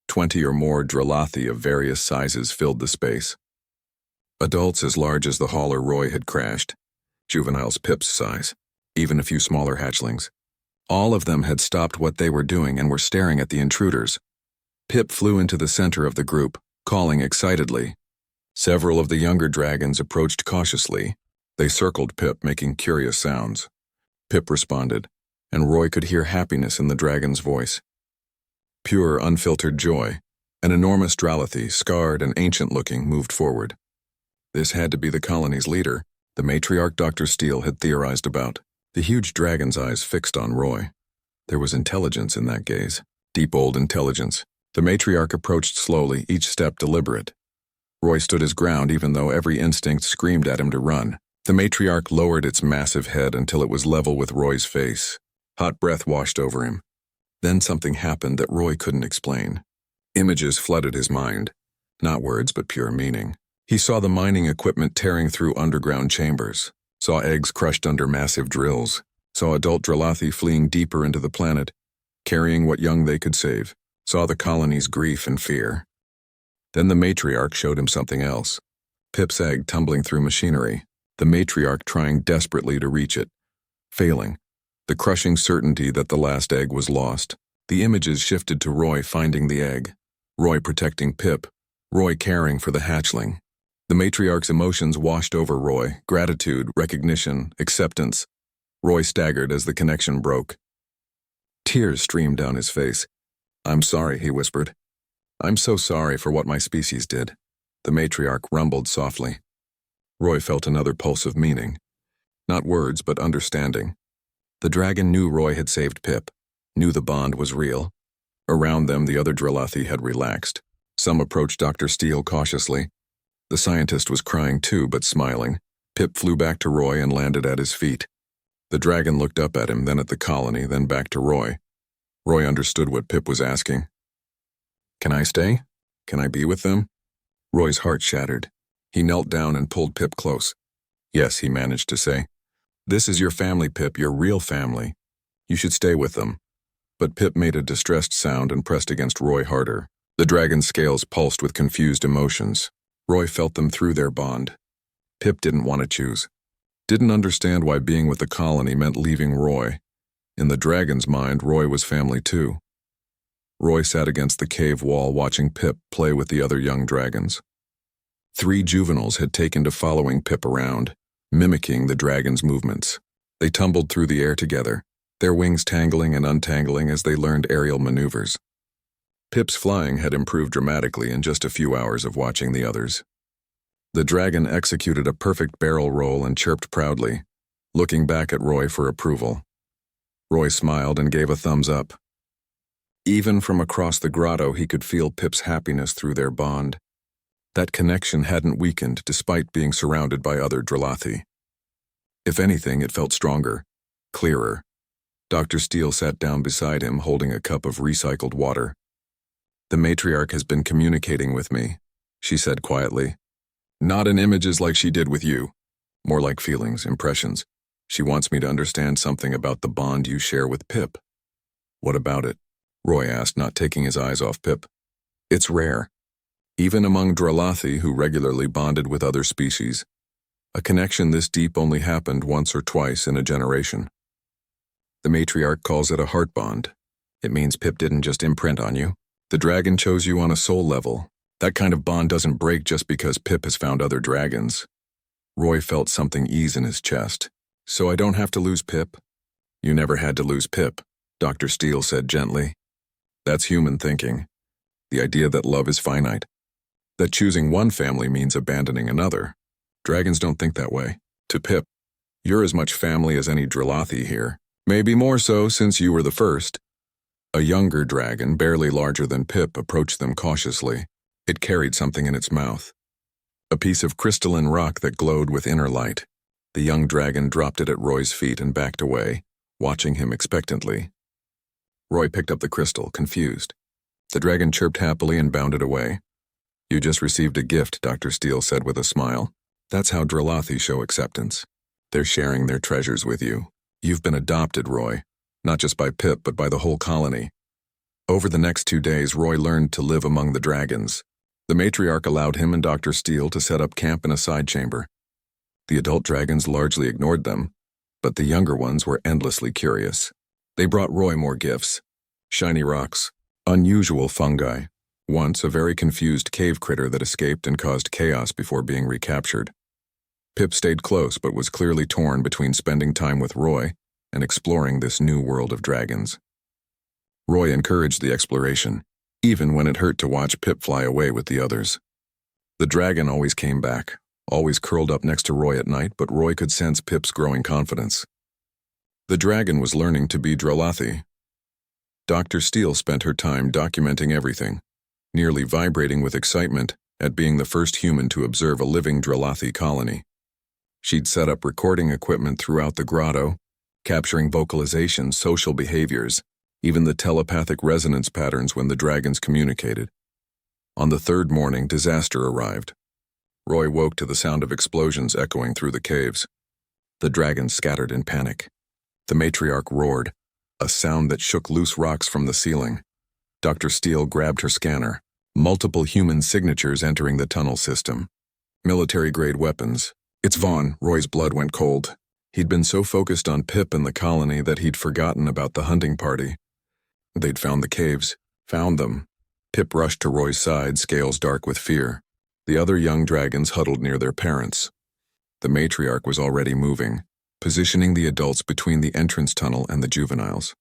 20 or more Dralathi of various sizes filled the space. Adults as large as the hauler Roy had crashed, juveniles Pip's size, even a few smaller hatchlings. All of them had stopped what they were doing and were staring at the intruders. Pip flew into the center of the group, calling excitedly. Several of the younger dragons approached cautiously. They circled Pip, making curious sounds. Pip responded, and Roy could hear happiness in the dragon's voice. Pure, unfiltered joy. An enormous Dralathi, scarred and ancient-looking, moved forward. This had to be the colony's leader, the matriarch Dr. Steele had theorized about. The huge dragon's eyes fixed on Roy. There was intelligence in that gaze, deep old intelligence. The matriarch approached slowly, each step deliberate. Roy stood his ground even though every instinct screamed at him to run. The matriarch lowered its massive head until it was level with Roy's face. Hot breath washed over him. Then something happened that Roy couldn't explain. Images flooded his mind. Not words, but pure meaning. He saw the mining equipment tearing through underground chambers, saw eggs crushed under massive drills, saw adult Dralathi fleeing deeper into the planet, carrying what young they could save, saw the colony's grief and fear. Then the matriarch showed him something else. Pip's egg tumbling through machinery, the matriarch trying desperately to reach it, failing. The crushing certainty that the last egg was lost. The images shifted to Roy finding the egg, Roy protecting Pip, Roy caring for the hatchling. The matriarch's emotions washed over Roy, gratitude, recognition, acceptance. Roy staggered as the connection broke. Tears streamed down his face. "I'm sorry," he whispered. "I'm so sorry for what my species did." The matriarch rumbled softly. Roy felt another pulse of meaning. Not words, but understanding. The dragon knew Roy had saved Pip, knew the bond was real. Around them, the other Dralathi had relaxed. Some approached Dr. Steele cautiously. The scientist was crying too, but smiling. Pip flew back to Roy and landed at his feet. The dragon looked up at him, then at the colony, then back to Roy. Roy understood what Pip was asking. "Can I stay? Can I be with them?" Roy's heart shattered. He knelt down and pulled Pip close. "Yes," he managed to say. "This is your family, Pip, your real family. You should stay with them." But Pip made a distressed sound and pressed against Roy harder. The dragon's scales pulsed with confused emotions. Roy felt them through their bond. Pip didn't want to choose. Didn't understand why being with the colony meant leaving Roy. In the dragon's mind, Roy was family too. Roy sat against the cave wall watching Pip play with the other young dragons. 3 juveniles had taken to following Pip around, mimicking the dragon's movements. They tumbled through the air together, their wings tangling and untangling as they learned aerial maneuvers. Pip's flying had improved dramatically in just a few hours of watching the others. The dragon executed a perfect barrel roll and chirped proudly, looking back at Roy for approval. Roy smiled and gave a thumbs up. Even from across the grotto, he could feel Pip's happiness through their bond. That connection hadn't weakened despite being surrounded by other Dralathi. If anything, it felt stronger, clearer. Dr. Steele sat down beside him, holding a cup of recycled water. "The matriarch has been communicating with me," she said quietly. "Not in images like she did with you. More like feelings, impressions. She wants me to understand something about the bond you share with Pip." "What about it?" Roy asked, not taking his eyes off Pip. "It's rare. Even among Dralathi who regularly bonded with other species. A connection this deep only happened once or twice in a generation. The matriarch calls it a heart bond. It means Pip didn't just imprint on you. The dragon chose you on a soul level. That kind of bond doesn't break just because Pip has found other dragons. Roy felt something ease in his chest. So I don't have to lose Pip? You never had to lose Pip, Dr. Steele said gently. That's human thinking. The idea that love is finite. That choosing one family means abandoning another. Dragons don't think that way. To Pip, you're as much family as any Drillathi here. Maybe more so since you were the first. A younger dragon, barely larger than Pip, approached them cautiously. It carried something in its mouth. A piece of crystalline rock that glowed with inner light. The young dragon dropped it at Roy's feet and backed away, watching him expectantly. Roy picked up the crystal, confused. The dragon chirped happily and bounded away. You just received a gift, Dr. Steele said with a smile. That's how Drillathi show acceptance. They're sharing their treasures with you. You've been adopted, Roy. Not just by Pip, but by the whole colony. Over the next 2 days, Roy learned to live among the dragons. The matriarch allowed him and Dr. Steele to set up camp in a side chamber. The adult dragons largely ignored them, but the younger ones were endlessly curious. They brought Roy more gifts. Shiny rocks, unusual fungi, once a very confused cave critter that escaped and caused chaos before being recaptured. Pip stayed close but was clearly torn between spending time with Roy and exploring this new world of dragons. Roy encouraged the exploration, even when it hurt to watch Pip fly away with the others. The dragon always came back, always curled up next to Roy at night, but Roy could sense Pip's growing confidence. The dragon was learning to be Drillathi. Dr. Steele spent her time documenting everything, nearly vibrating with excitement at being the first human to observe a living Drillathi colony. She'd set up recording equipment throughout the grotto, capturing vocalizations, social behaviors, even the telepathic resonance patterns when the dragons communicated. On the third morning, disaster arrived. Roy woke to the sound of explosions echoing through the caves. The dragons scattered in panic. The matriarch roared, a sound that shook loose rocks from the ceiling. Dr. Steele grabbed her scanner, multiple human signatures entering the tunnel system. Military-grade weapons. It's Vaughn. Roy's blood went cold. He'd been so focused on Pip and the colony that he'd forgotten about the hunting party. They'd found the caves. Found them. Pip rushed to Roy's side, scales dark with fear. The other young dragons huddled near their parents. The matriarch was already moving, positioning the adults between the entrance tunnel and the juveniles.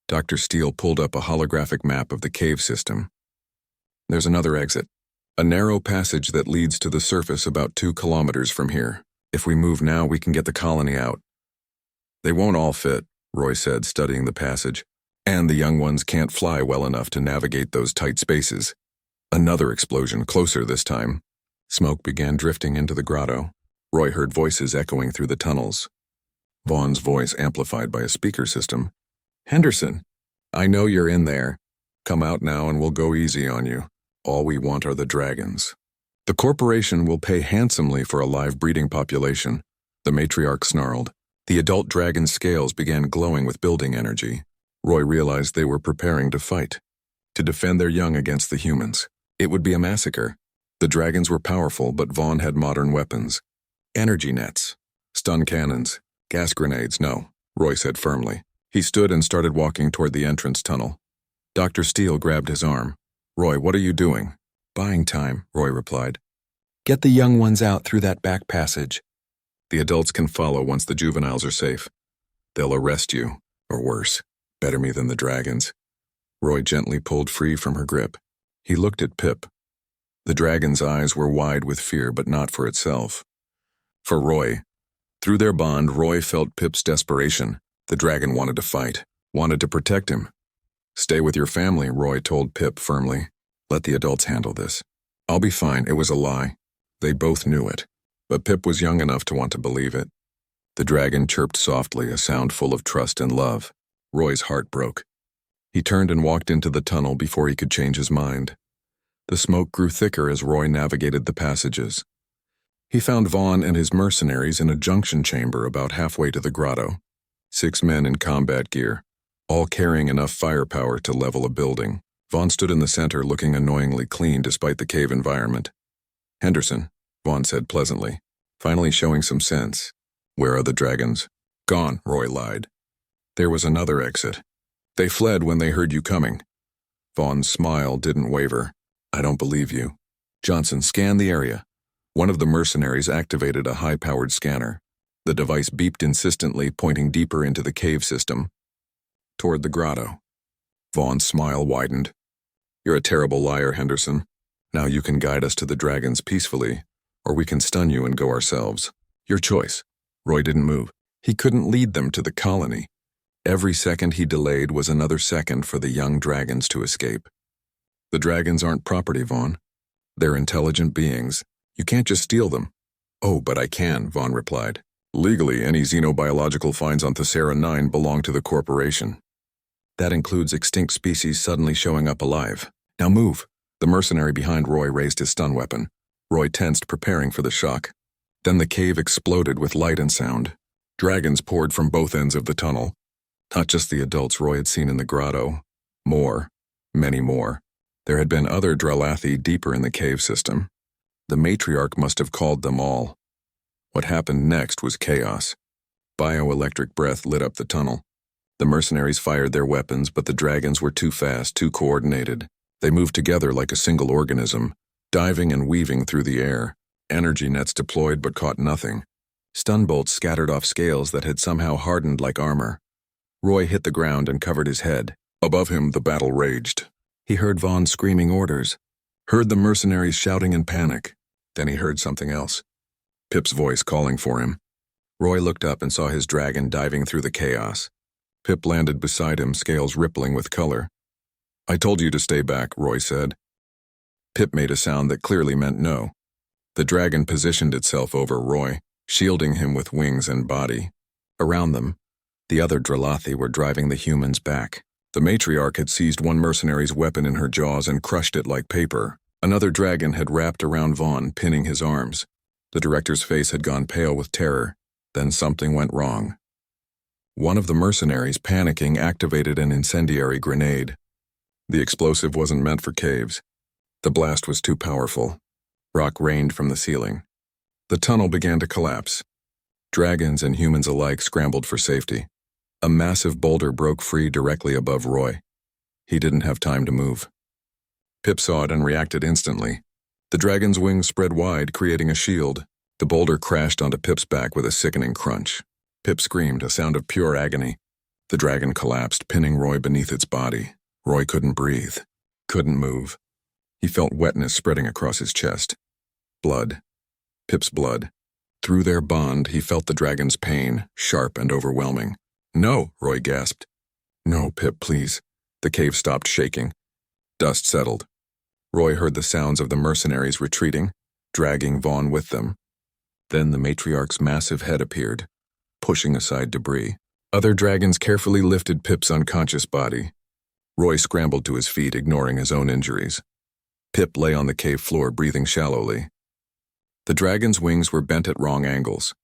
Dr. Steele pulled up a holographic map of the cave system. There's another exit. A narrow passage that leads to the surface about 2 kilometers from here. If we move now, we can get the colony out. They won't all fit, Roy said, studying the passage. And the young ones can't fly well enough to navigate those tight spaces. Another explosion, closer this time. Smoke began drifting into the grotto. Roy heard voices echoing through the tunnels. Vaughn's voice amplified by a speaker system. Henderson, I know you're in there. Come out now and we'll go easy on you. All we want are the dragons. The corporation will pay handsomely for a live breeding population. The matriarch snarled. The adult dragon scales began glowing with building energy. Roy realized they were preparing to fight, to defend their young against the humans. It would be a massacre. The dragons were powerful, but Vaughn had modern weapons. Energy nets, stun cannons, gas grenades, no, Roy said firmly. He stood and started walking toward the entrance tunnel. Dr. Steele grabbed his arm. Roy, what are you doing? Buying time, Roy replied. Get the young ones out through that back passage. The adults can follow once the juveniles are safe. They'll arrest you, or worse. Better me than the dragons. Roy gently pulled free from her grip. He looked at Pip. The dragon's eyes were wide with fear, but not for itself. For Roy. Through their bond, Roy felt Pip's desperation. The dragon wanted to fight, wanted to protect him. Stay with your family, Roy told Pip firmly. Let the adults handle this. I'll be fine, it was a lie. They both knew it, but Pip was young enough to want to believe it. The dragon chirped softly, a sound full of trust and love. Roy's heart broke. He turned and walked into the tunnel before he could change his mind. The smoke grew thicker as Roy navigated the passages. He found Vaughn and his mercenaries in a junction chamber about halfway to the grotto. 6 men in combat gear, all carrying enough firepower to level a building. Vaughn stood in the center, looking annoyingly clean despite the cave environment. Henderson, Vaughn said pleasantly. finally showing some sense. Where are the dragons? Gone, Roy lied. There was another exit. They fled when they heard you coming. Vaughn's smile didn't waver. I don't believe you. Johnson scanned the area. One of the mercenaries activated a high-powered scanner. The device beeped insistently, pointing deeper into the cave system, toward the grotto. Vaughn's smile widened. You're a terrible liar, Henderson. Now you can guide us to the dragons peacefully, or we can stun you and go ourselves. Your choice. Roy didn't move. He couldn't lead them to the colony. Every second he delayed was another second for the young dragons to escape. The dragons aren't property, Vaughn. They're intelligent beings. You can't just steal them. Oh, but I can, Vaughn replied. Legally, any xenobiological finds on Thesera 9 belong to the corporation. That includes extinct species suddenly showing up alive. Now move. The mercenary behind Roy raised his stun weapon. Roy tensed, preparing for the shock. Then the cave exploded with light and sound. Dragons poured from both ends of the tunnel. Not just the adults Roy had seen in the grotto. More. Many more. There had been other Dralathi deeper in the cave system. The matriarch must have called them all. What happened next was chaos. Bioelectric breath lit up the tunnel. The mercenaries fired their weapons, but the dragons were too fast, too coordinated. They moved together like a single organism, diving and weaving through the air. Energy nets deployed but caught nothing. Stun bolts scattered off scales that had somehow hardened like armor. Roy hit the ground and covered his head. Above him, the battle raged. He heard Vaughn screaming orders, heard the mercenaries shouting in panic. Then he heard something else. Pip's voice calling for him. Roy looked up and saw his dragon diving through the chaos. Pip landed beside him, scales rippling with color. I told you to stay back, Roy said. Pip made a sound that clearly meant no. The dragon positioned itself over Roy, shielding him with wings and body. Around them, the other Dralathi were driving the humans back. The matriarch had seized one mercenary's weapon in her jaws and crushed it like paper. Another dragon had wrapped around Vaughn, pinning his arms. The director's face had gone pale with terror. Then something went wrong. One of the mercenaries, panicking, activated an incendiary grenade. The explosive wasn't meant for caves. The blast was too powerful. Rock rained from the ceiling. The tunnel began to collapse. Dragons and humans alike scrambled for safety. A massive boulder broke free directly above Roy. He didn't have time to move. Pip saw it and reacted instantly. The dragon's wings spread wide, creating a shield. The boulder crashed onto Pip's back with a sickening crunch. Pip screamed, a sound of pure agony. The dragon collapsed, pinning Roy beneath its body. Roy couldn't breathe, couldn't move. He felt wetness spreading across his chest. Blood. Pip's blood. Through their bond, he felt the dragon's pain, sharp and overwhelming. No, Roy gasped. No, Pip, please. The cave stopped shaking. Dust settled. Roy heard the sounds of the mercenaries retreating, dragging Vaughn with them. Then the matriarch's massive head appeared, pushing aside debris. Other dragons carefully lifted Pip's unconscious body. Roy scrambled to his feet, ignoring his own injuries. Pip lay on the cave floor, breathing shallowly. The dragon's wings were bent at wrong angles.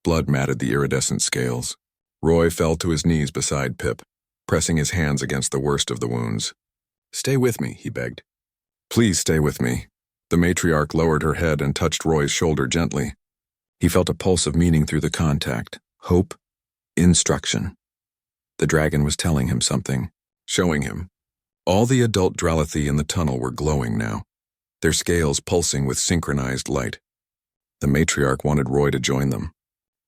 Blood matted the iridescent scales. Roy fell to his knees beside Pip, pressing his hands against the worst of the wounds. Stay with me, he begged. Please stay with me. The matriarch lowered her head and touched Roy's shoulder gently. He felt a pulse of meaning through the contact. Hope. Instruction. The dragon was telling him something, showing him. All the adult Dralathi in the tunnel were glowing now, their scales pulsing with synchronized light. The matriarch wanted Roy to join them,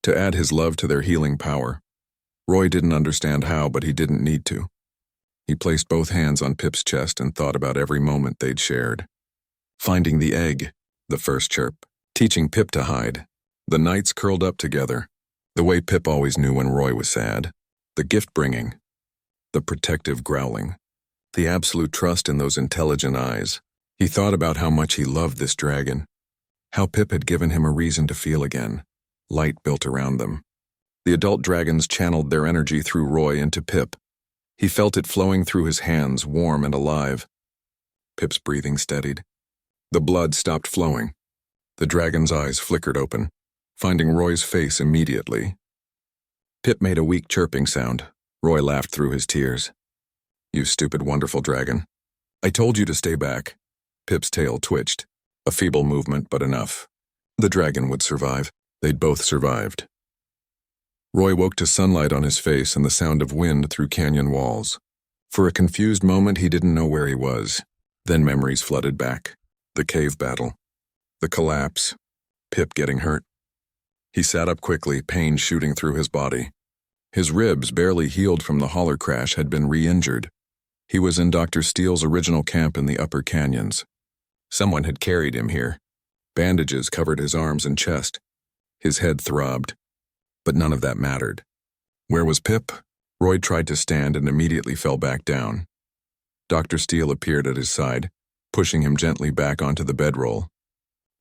to add his love to their healing power. Roy didn't understand how, but he didn't need to. He placed both hands on Pip's chest and thought about every moment they'd shared. Finding the egg, the first chirp, teaching Pip to hide. The nights curled up together, the way Pip always knew when Roy was sad. The gift-bringing, the protective growling, the absolute trust in those intelligent eyes. He thought about how much he loved this dragon, how Pip had given him a reason to feel again. Light built around them. The adult dragons channeled their energy through Roy into Pip. He felt it flowing through his hands, warm and alive. Pip's breathing steadied. The blood stopped flowing. The dragon's eyes flickered open, finding Roy's face immediately. Pip made a weak chirping sound. Roy laughed through his tears. You stupid, wonderful dragon. I told you to stay back. Pip's tail twitched. A feeble movement, but enough. The dragon would survive. They'd both survived. Roy woke to sunlight on his face and the sound of wind through canyon walls. For a confused moment, he didn't know where he was. Then memories flooded back. The cave battle. The collapse. Pip getting hurt. He sat up quickly, pain shooting through his body. His ribs, barely healed from the holler crash, had been re-injured. He was in Dr. Steele's original camp in the upper canyons. Someone had carried him here. Bandages covered his arms and chest. His head throbbed. But none of that mattered. Where was Pip? Roy tried to stand and immediately fell back down. Dr. Steele appeared at his side, pushing him gently back onto the bedroll.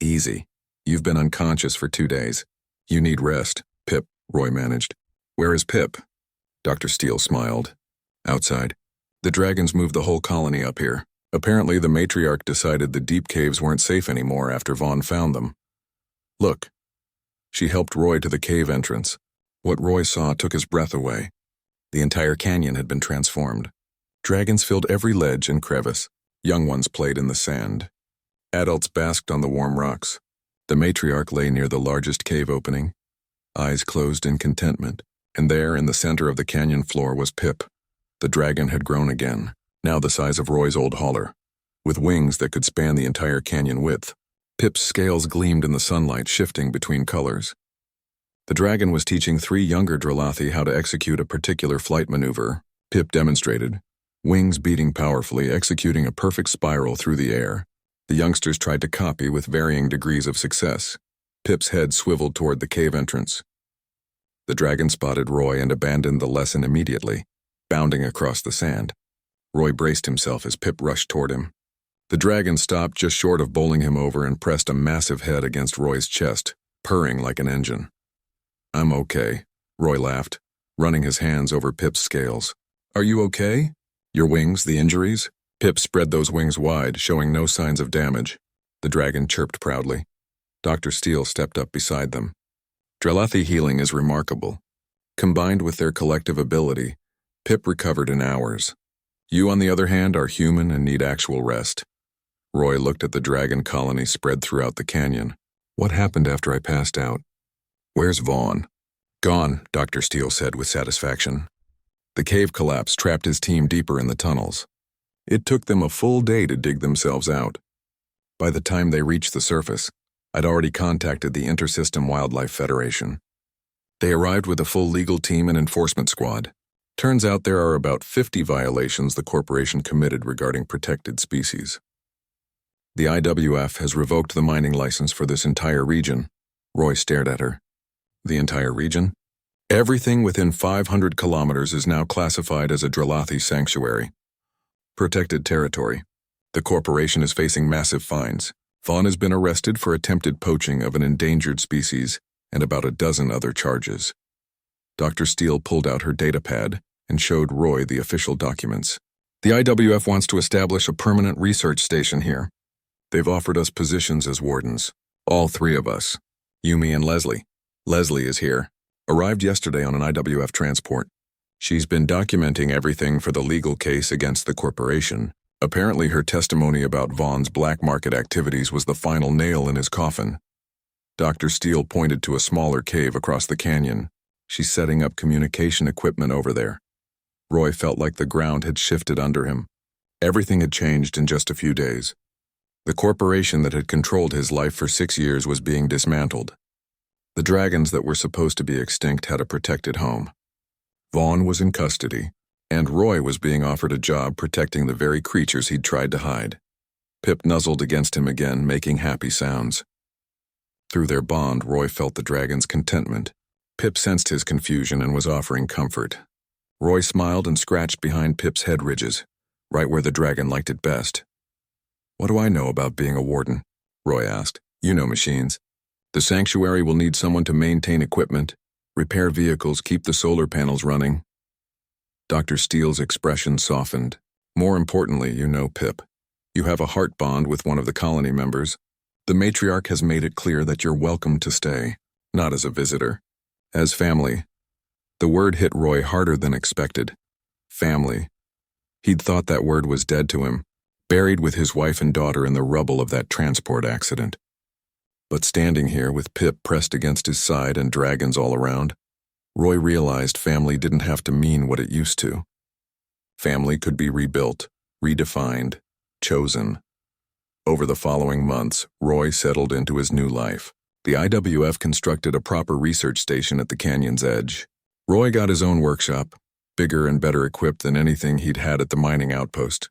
Easy. You've been unconscious for 2 days. You need rest, Pip, Roy managed. Where is Pip? Dr. Steele smiled. Outside. The dragons moved the whole colony up here. Apparently the matriarch decided the deep caves weren't safe anymore after Vaughn found them. Look. She helped Roy to the cave entrance. What Roy saw took his breath away. The entire canyon had been transformed. Dragons filled every ledge and crevice. Young ones played in the sand. Adults basked on the warm rocks. The matriarch lay near the largest cave opening, eyes closed in contentment, and there in the center of the canyon floor was Pip. The dragon had grown again, now the size of Roy's old hauler, with wings that could span the entire canyon width. Pip's scales gleamed in the sunlight, shifting between colors. The dragon was teaching 3 younger Dralathi how to execute a particular flight maneuver. Pip demonstrated, wings beating powerfully, executing a perfect spiral through the air. The youngsters tried to copy with varying degrees of success. Pip's head swiveled toward the cave entrance. The dragon spotted Roy and abandoned the lesson immediately, bounding across the sand. Roy braced himself as Pip rushed toward him. The dragon stopped just short of bowling him over and pressed a massive head against Roy's chest, purring like an engine. I'm okay, Roy laughed, running his hands over Pip's scales. Are you okay? Your wings, the injuries? Pip spread those wings wide, showing no signs of damage. The dragon chirped proudly. Dr. Steele stepped up beside them. Dralathi healing is remarkable. Combined with their collective ability, Pip recovered in hours. You, on the other hand, are human and need actual rest. Roy looked at the dragon colony spread throughout the canyon. What happened after I passed out? Where's Vaughn? Gone, Dr. Steele said with satisfaction. The cave collapse trapped his team deeper in the tunnels. It took them a full day to dig themselves out. By the time they reached the surface, I'd already contacted the Intersystem Wildlife Federation. They arrived with a full legal team and enforcement squad. Turns out there are about 50 violations the corporation committed regarding protected species. The IWF has revoked the mining license for this entire region. Roy stared at her. The entire region? Everything within 500 kilometers is now classified as a Dralathi sanctuary. Protected territory. The corporation is facing massive fines. Vaughn has been arrested for attempted poaching of an endangered species and about a dozen other charges. Dr. Steele pulled out her datapad and showed Roy the official documents. The IWF wants to establish a permanent research station here. They've offered us positions as wardens. All 3 of us. Yumi and Leslie. Leslie is here. Arrived yesterday on an IWF transport. She's been documenting everything for the legal case against the corporation. Apparently her testimony about Vaughn's black market activities was the final nail in his coffin. Dr. Steele pointed to a smaller cave across the canyon. She's setting up communication equipment over there. Roy felt like the ground had shifted under him. Everything had changed in just a few days. The corporation that had controlled his life for 6 years was being dismantled. The dragons that were supposed to be extinct had a protected home. Vaughn was in custody, and Roy was being offered a job protecting the very creatures he'd tried to hide. Pip nuzzled against him again, making happy sounds. Through their bond, Roy felt the dragon's contentment. Pip sensed his confusion and was offering comfort. Roy smiled and scratched behind Pip's head ridges, right where the dragon liked it best. What do I know about being a warden? Roy asked. You know machines. The sanctuary will need someone to maintain equipment, repair vehicles, keep the solar panels running. Dr. Steele's expression softened. More importantly, you know Pip. You have a heart bond with one of the colony members. The matriarch has made it clear that you're welcome to stay, not as a visitor, as family. The word hit Roy harder than expected. Family. He'd thought that word was dead to him, buried with his wife and daughter in the rubble of that transport accident. But standing here with Pip pressed against his side and dragons all around, Roy realized family didn't have to mean what it used to. Family could be rebuilt, redefined, chosen. Over the following months, Roy settled into his new life. The IWF constructed a proper research station at the canyon's edge. Roy got his own workshop, bigger and better equipped than anything he'd had at the mining outpost.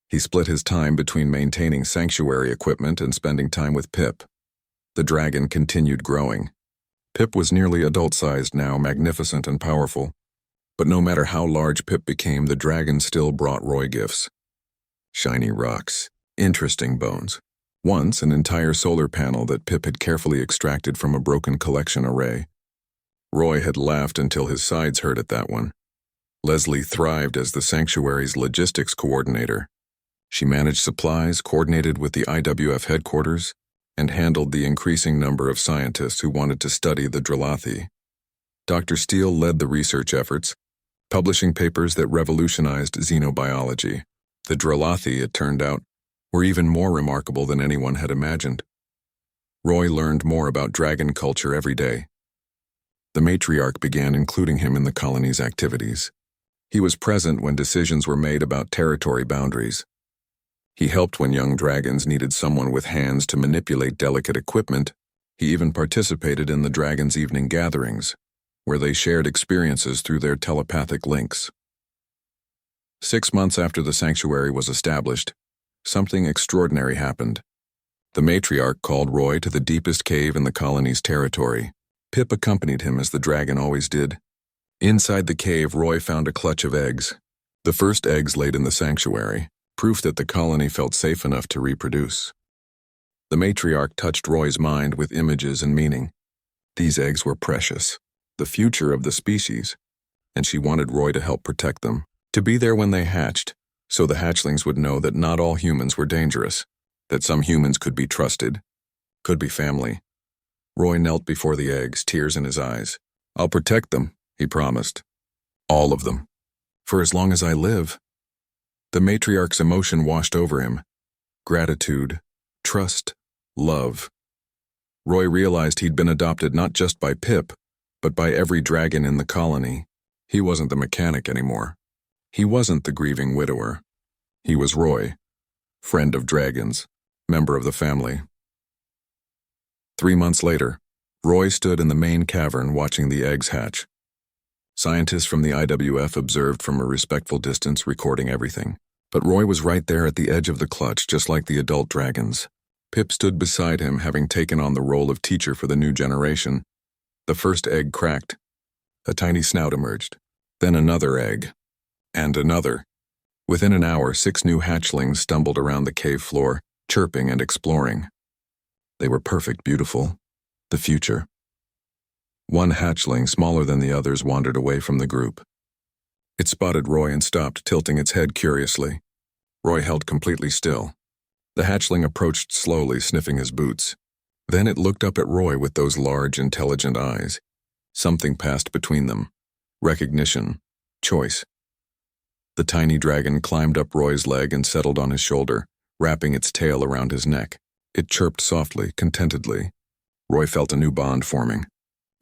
He split his time between maintaining sanctuary equipment and spending time with Pip. The dragon continued growing. Pip was nearly adult-sized now, magnificent and powerful. But no matter how large Pip became, the dragon still brought Roy gifts. Shiny rocks, interesting bones. Once, an entire solar panel that Pip had carefully extracted from a broken collection array. Roy had laughed until his sides hurt at that one. Leslie thrived as the sanctuary's logistics coordinator. She managed supplies, coordinated with the IWF headquarters, and handled the increasing number of scientists who wanted to study the Dralathi. Dr. Steele led the research efforts, publishing papers that revolutionized xenobiology. The Dralathi, it turned out, were even more remarkable than anyone had imagined. Roy learned more about dragon culture every day. The matriarch began including him in the colony's activities. He was present when decisions were made about territory boundaries. He helped when young dragons needed someone with hands to manipulate delicate equipment. He even participated in the dragons' evening gatherings, where they shared experiences through their telepathic links. 6 months after the sanctuary was established, something extraordinary happened. The matriarch called Roy to the deepest cave in the colony's territory. Pip accompanied him as the dragon always did. Inside the cave, Roy found a clutch of eggs. The first eggs laid in the sanctuary, proof that the colony felt safe enough to reproduce. The matriarch touched Roy's mind with images and meaning. These eggs were precious, the future of the species, and she wanted Roy to help protect them, to be there when they hatched, so the hatchlings would know that not all humans were dangerous, that some humans could be trusted, could be family. Roy knelt before the eggs, tears in his eyes. "I'll protect them," he promised. "All of them. For as long as I live." The matriarch's emotion washed over him. Gratitude, trust, love. Roy realized he'd been adopted not just by Pip, but by every dragon in the colony. He wasn't the mechanic anymore. He wasn't the grieving widower. He was Roy, friend of dragons, member of the family. 3 months later, Roy stood in the main cavern watching the eggs hatch. Scientists from the IWF observed from a respectful distance, recording everything. But Roy was right there at the edge of the clutch, just like the adult dragons. Pip stood beside him, having taken on the role of teacher for the new generation. The first egg cracked. A tiny snout emerged. Then another egg. And another. Within an hour, 6 new hatchlings stumbled around the cave floor, chirping and exploring. They were perfect, beautiful. The future. One hatchling, smaller than the others, wandered away from the group. It spotted Roy and stopped, tilting its head curiously. Roy held completely still. The hatchling approached slowly, sniffing his boots. Then it looked up at Roy with those large, intelligent eyes. Something passed between them. Recognition. Choice. The tiny dragon climbed up Roy's leg and settled on his shoulder, wrapping its tail around his neck. It chirped softly, contentedly. Roy felt a new bond forming.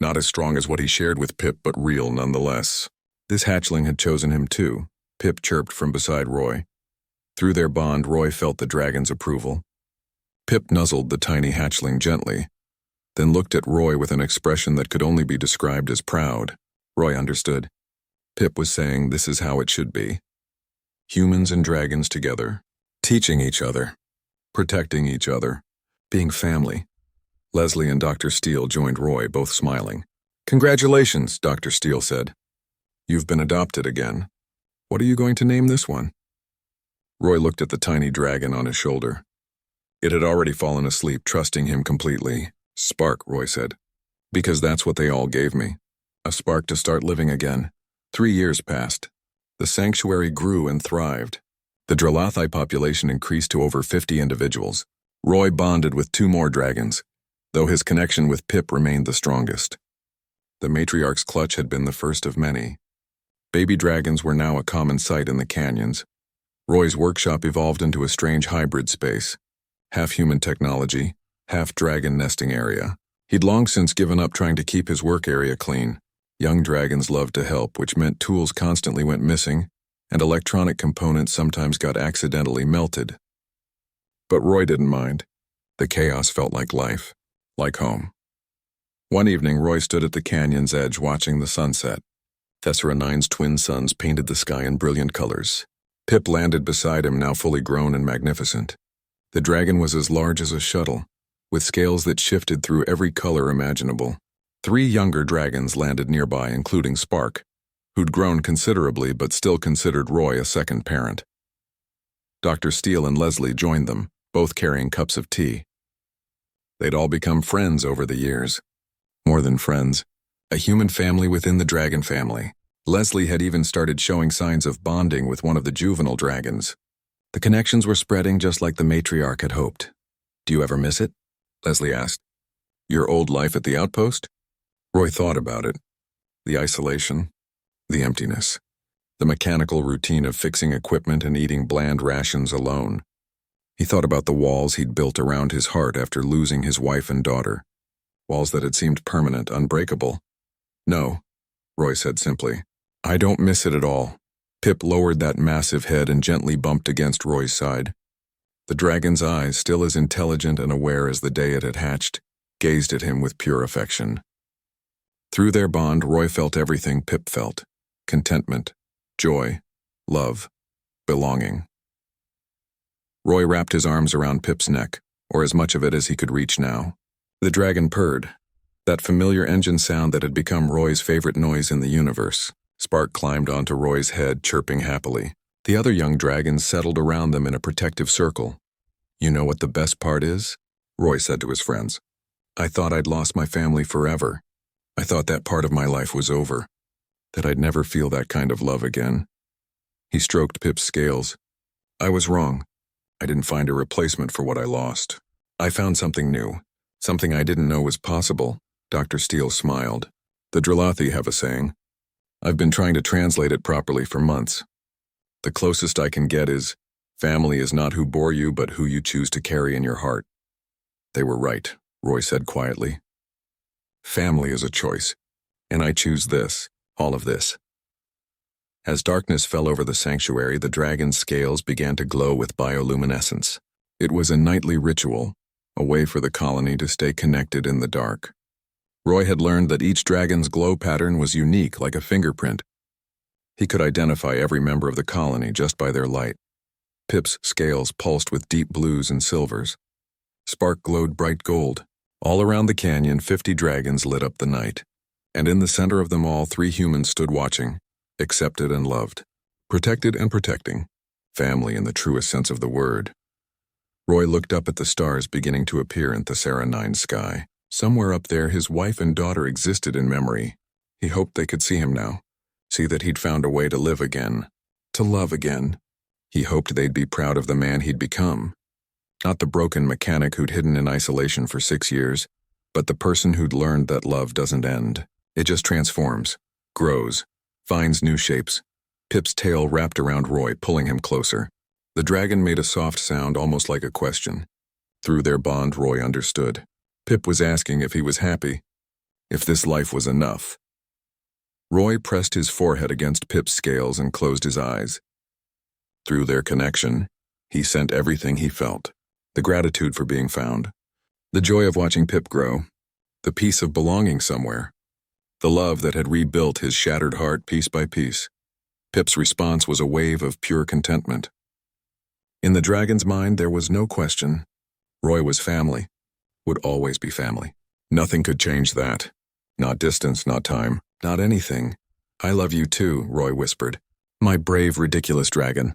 Not as strong as what he shared with Pip, but real nonetheless. This hatchling had chosen him too. Pip chirped from beside Roy. Through their bond, Roy felt the dragon's approval. Pip nuzzled the tiny hatchling gently, then looked at Roy with an expression that could only be described as proud. Roy understood. Pip was saying this is how it should be. Humans and dragons together, teaching each other, protecting each other, being family. Leslie and Dr. Steele joined Roy, both smiling. "Congratulations," Dr. Steele said. "You've been adopted again. What are you going to name this one?" Roy looked at the tiny dragon on his shoulder. It had already fallen asleep, trusting him completely. "Spark," Roy said. "Because that's what they all gave me. A spark to start living again." 3 years passed. The sanctuary grew and thrived. The Dralathi population increased to over 50 individuals. Roy bonded with 2 more dragons, though his connection with Pip remained the strongest. The matriarch's clutch had been the first of many. Baby dragons were now a common sight in the canyons. Roy's workshop evolved into a strange hybrid space, half human technology, half-dragon nesting area. He'd long since given up trying to keep his work area clean. Young dragons loved to help, which meant tools constantly went missing, and electronic components sometimes got accidentally melted. But Roy didn't mind. The chaos felt like life, like home. One evening, Roy stood at the canyon's edge watching the sunset. Thessera IX's twin suns painted the sky in brilliant colors. Pip landed beside him, now fully grown and magnificent. The dragon was as large as a shuttle, with scales that shifted through every color imaginable. 3 younger dragons landed nearby, including Spark, who'd grown considerably but still considered Roy a second parent. Dr. Steele and Leslie joined them, both carrying cups of tea. They'd all become friends over the years. More than friends, a human family within the dragon family. Leslie had even started showing signs of bonding with one of the juvenile dragons. The connections were spreading just like the matriarch had hoped. "Do you ever miss it?" Leslie asked. "Your old life at the outpost?" Roy thought about it. The isolation, the emptiness, the mechanical routine of fixing equipment and eating bland rations alone. He thought about the walls he'd built around his heart after losing his wife and daughter. Walls that had seemed permanent, unbreakable. "No," Roy said simply. "I don't miss it at all." Pip lowered that massive head and gently bumped against Roy's side. The dragon's eyes, still as intelligent and aware as the day it had hatched, gazed at him with pure affection. Through their bond, Roy felt everything Pip felt: contentment, joy, love, belonging. Roy wrapped his arms around Pip's neck, or as much of it as he could reach now. The dragon purred, that familiar engine sound that had become Roy's favorite noise in the universe. Spark climbed onto Roy's head, chirping happily. The other young dragons settled around them in a protective circle. "You know what the best part is?" Roy said to his friends. "I thought I'd lost my family forever. I thought that part of my life was over, that I'd never feel that kind of love again." He stroked Pip's scales. "I was wrong. I didn't find a replacement for what I lost. I found something new, something I didn't know was possible." Dr. Steele smiled. "The Drelathi have a saying. I've been trying to translate it properly for months. The closest I can get is, family is not who bore you, but who you choose to carry in your heart." "They were right," Roy said quietly. "Family is a choice, and I choose this, all of this." As darkness fell over the sanctuary, the dragon's scales began to glow with bioluminescence. It was a nightly ritual, a way for the colony to stay connected in the dark. Roy had learned that each dragon's glow pattern was unique, like a fingerprint. He could identify every member of the colony just by their light. Pip's scales pulsed with deep blues and silvers. Spark glowed bright gold. All around the canyon, 50 dragons lit up the night. And in the center of them all, 3 humans stood watching, accepted and loved, protected and protecting. Family in the truest sense of the word. Roy looked up at the stars beginning to appear in Thessera IX's sky. Somewhere up there, his wife and daughter existed in memory. He hoped they could see him now, see that he'd found a way to live again, to love again. He hoped they'd be proud of the man he'd become. Not the broken mechanic who'd hidden in isolation for 6 years, but the person who'd learned that love doesn't end. It just transforms, grows, finds new shapes. Pip's tail wrapped around Roy, pulling him closer. The dragon made a soft sound, almost like a question. Through their bond, Roy understood. Pip was asking if he was happy, if this life was enough. Roy pressed his forehead against Pip's scales and closed his eyes. Through their connection, he sent everything he felt. The gratitude for being found, the joy of watching Pip grow, the peace of belonging somewhere, the love that had rebuilt his shattered heart piece by piece. Pip's response was a wave of pure contentment. In the dragon's mind, there was no question. Roy was family, would always be family. Nothing could change that. Not distance, not time, not anything. "I love you too," Roy whispered. "My brave, ridiculous dragon.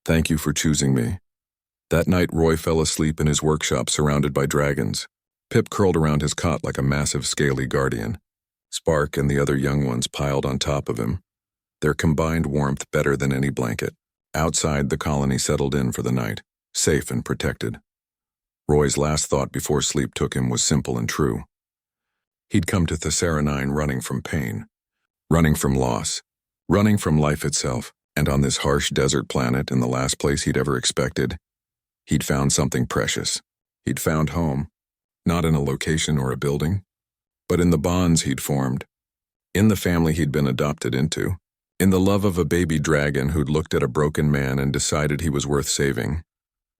Thank you for choosing me." That night, Roy fell asleep in his workshop surrounded by dragons. Pip curled around his cot like a massive scaly guardian. Spark and the other young ones piled on top of him, their combined warmth better than any blanket. Outside, the colony settled in for the night, safe and protected. Roy's last thought before sleep took him was simple and true. He'd come to Thessera IX running from pain, running from loss, running from life itself, and on this harsh desert planet, in the last place he'd ever expected, he'd found something precious. He'd found home. not in a location or a building, but in the bonds he'd formed, in the family he'd been adopted into, in the love of a baby dragon who'd looked at a broken man and decided he was worth saving.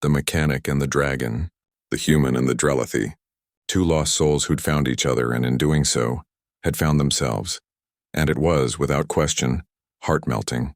The mechanic and the dragon, the human and the Drelothy, two lost souls who'd found each other and in doing so, had found themselves. And it was, without question, heart-melting.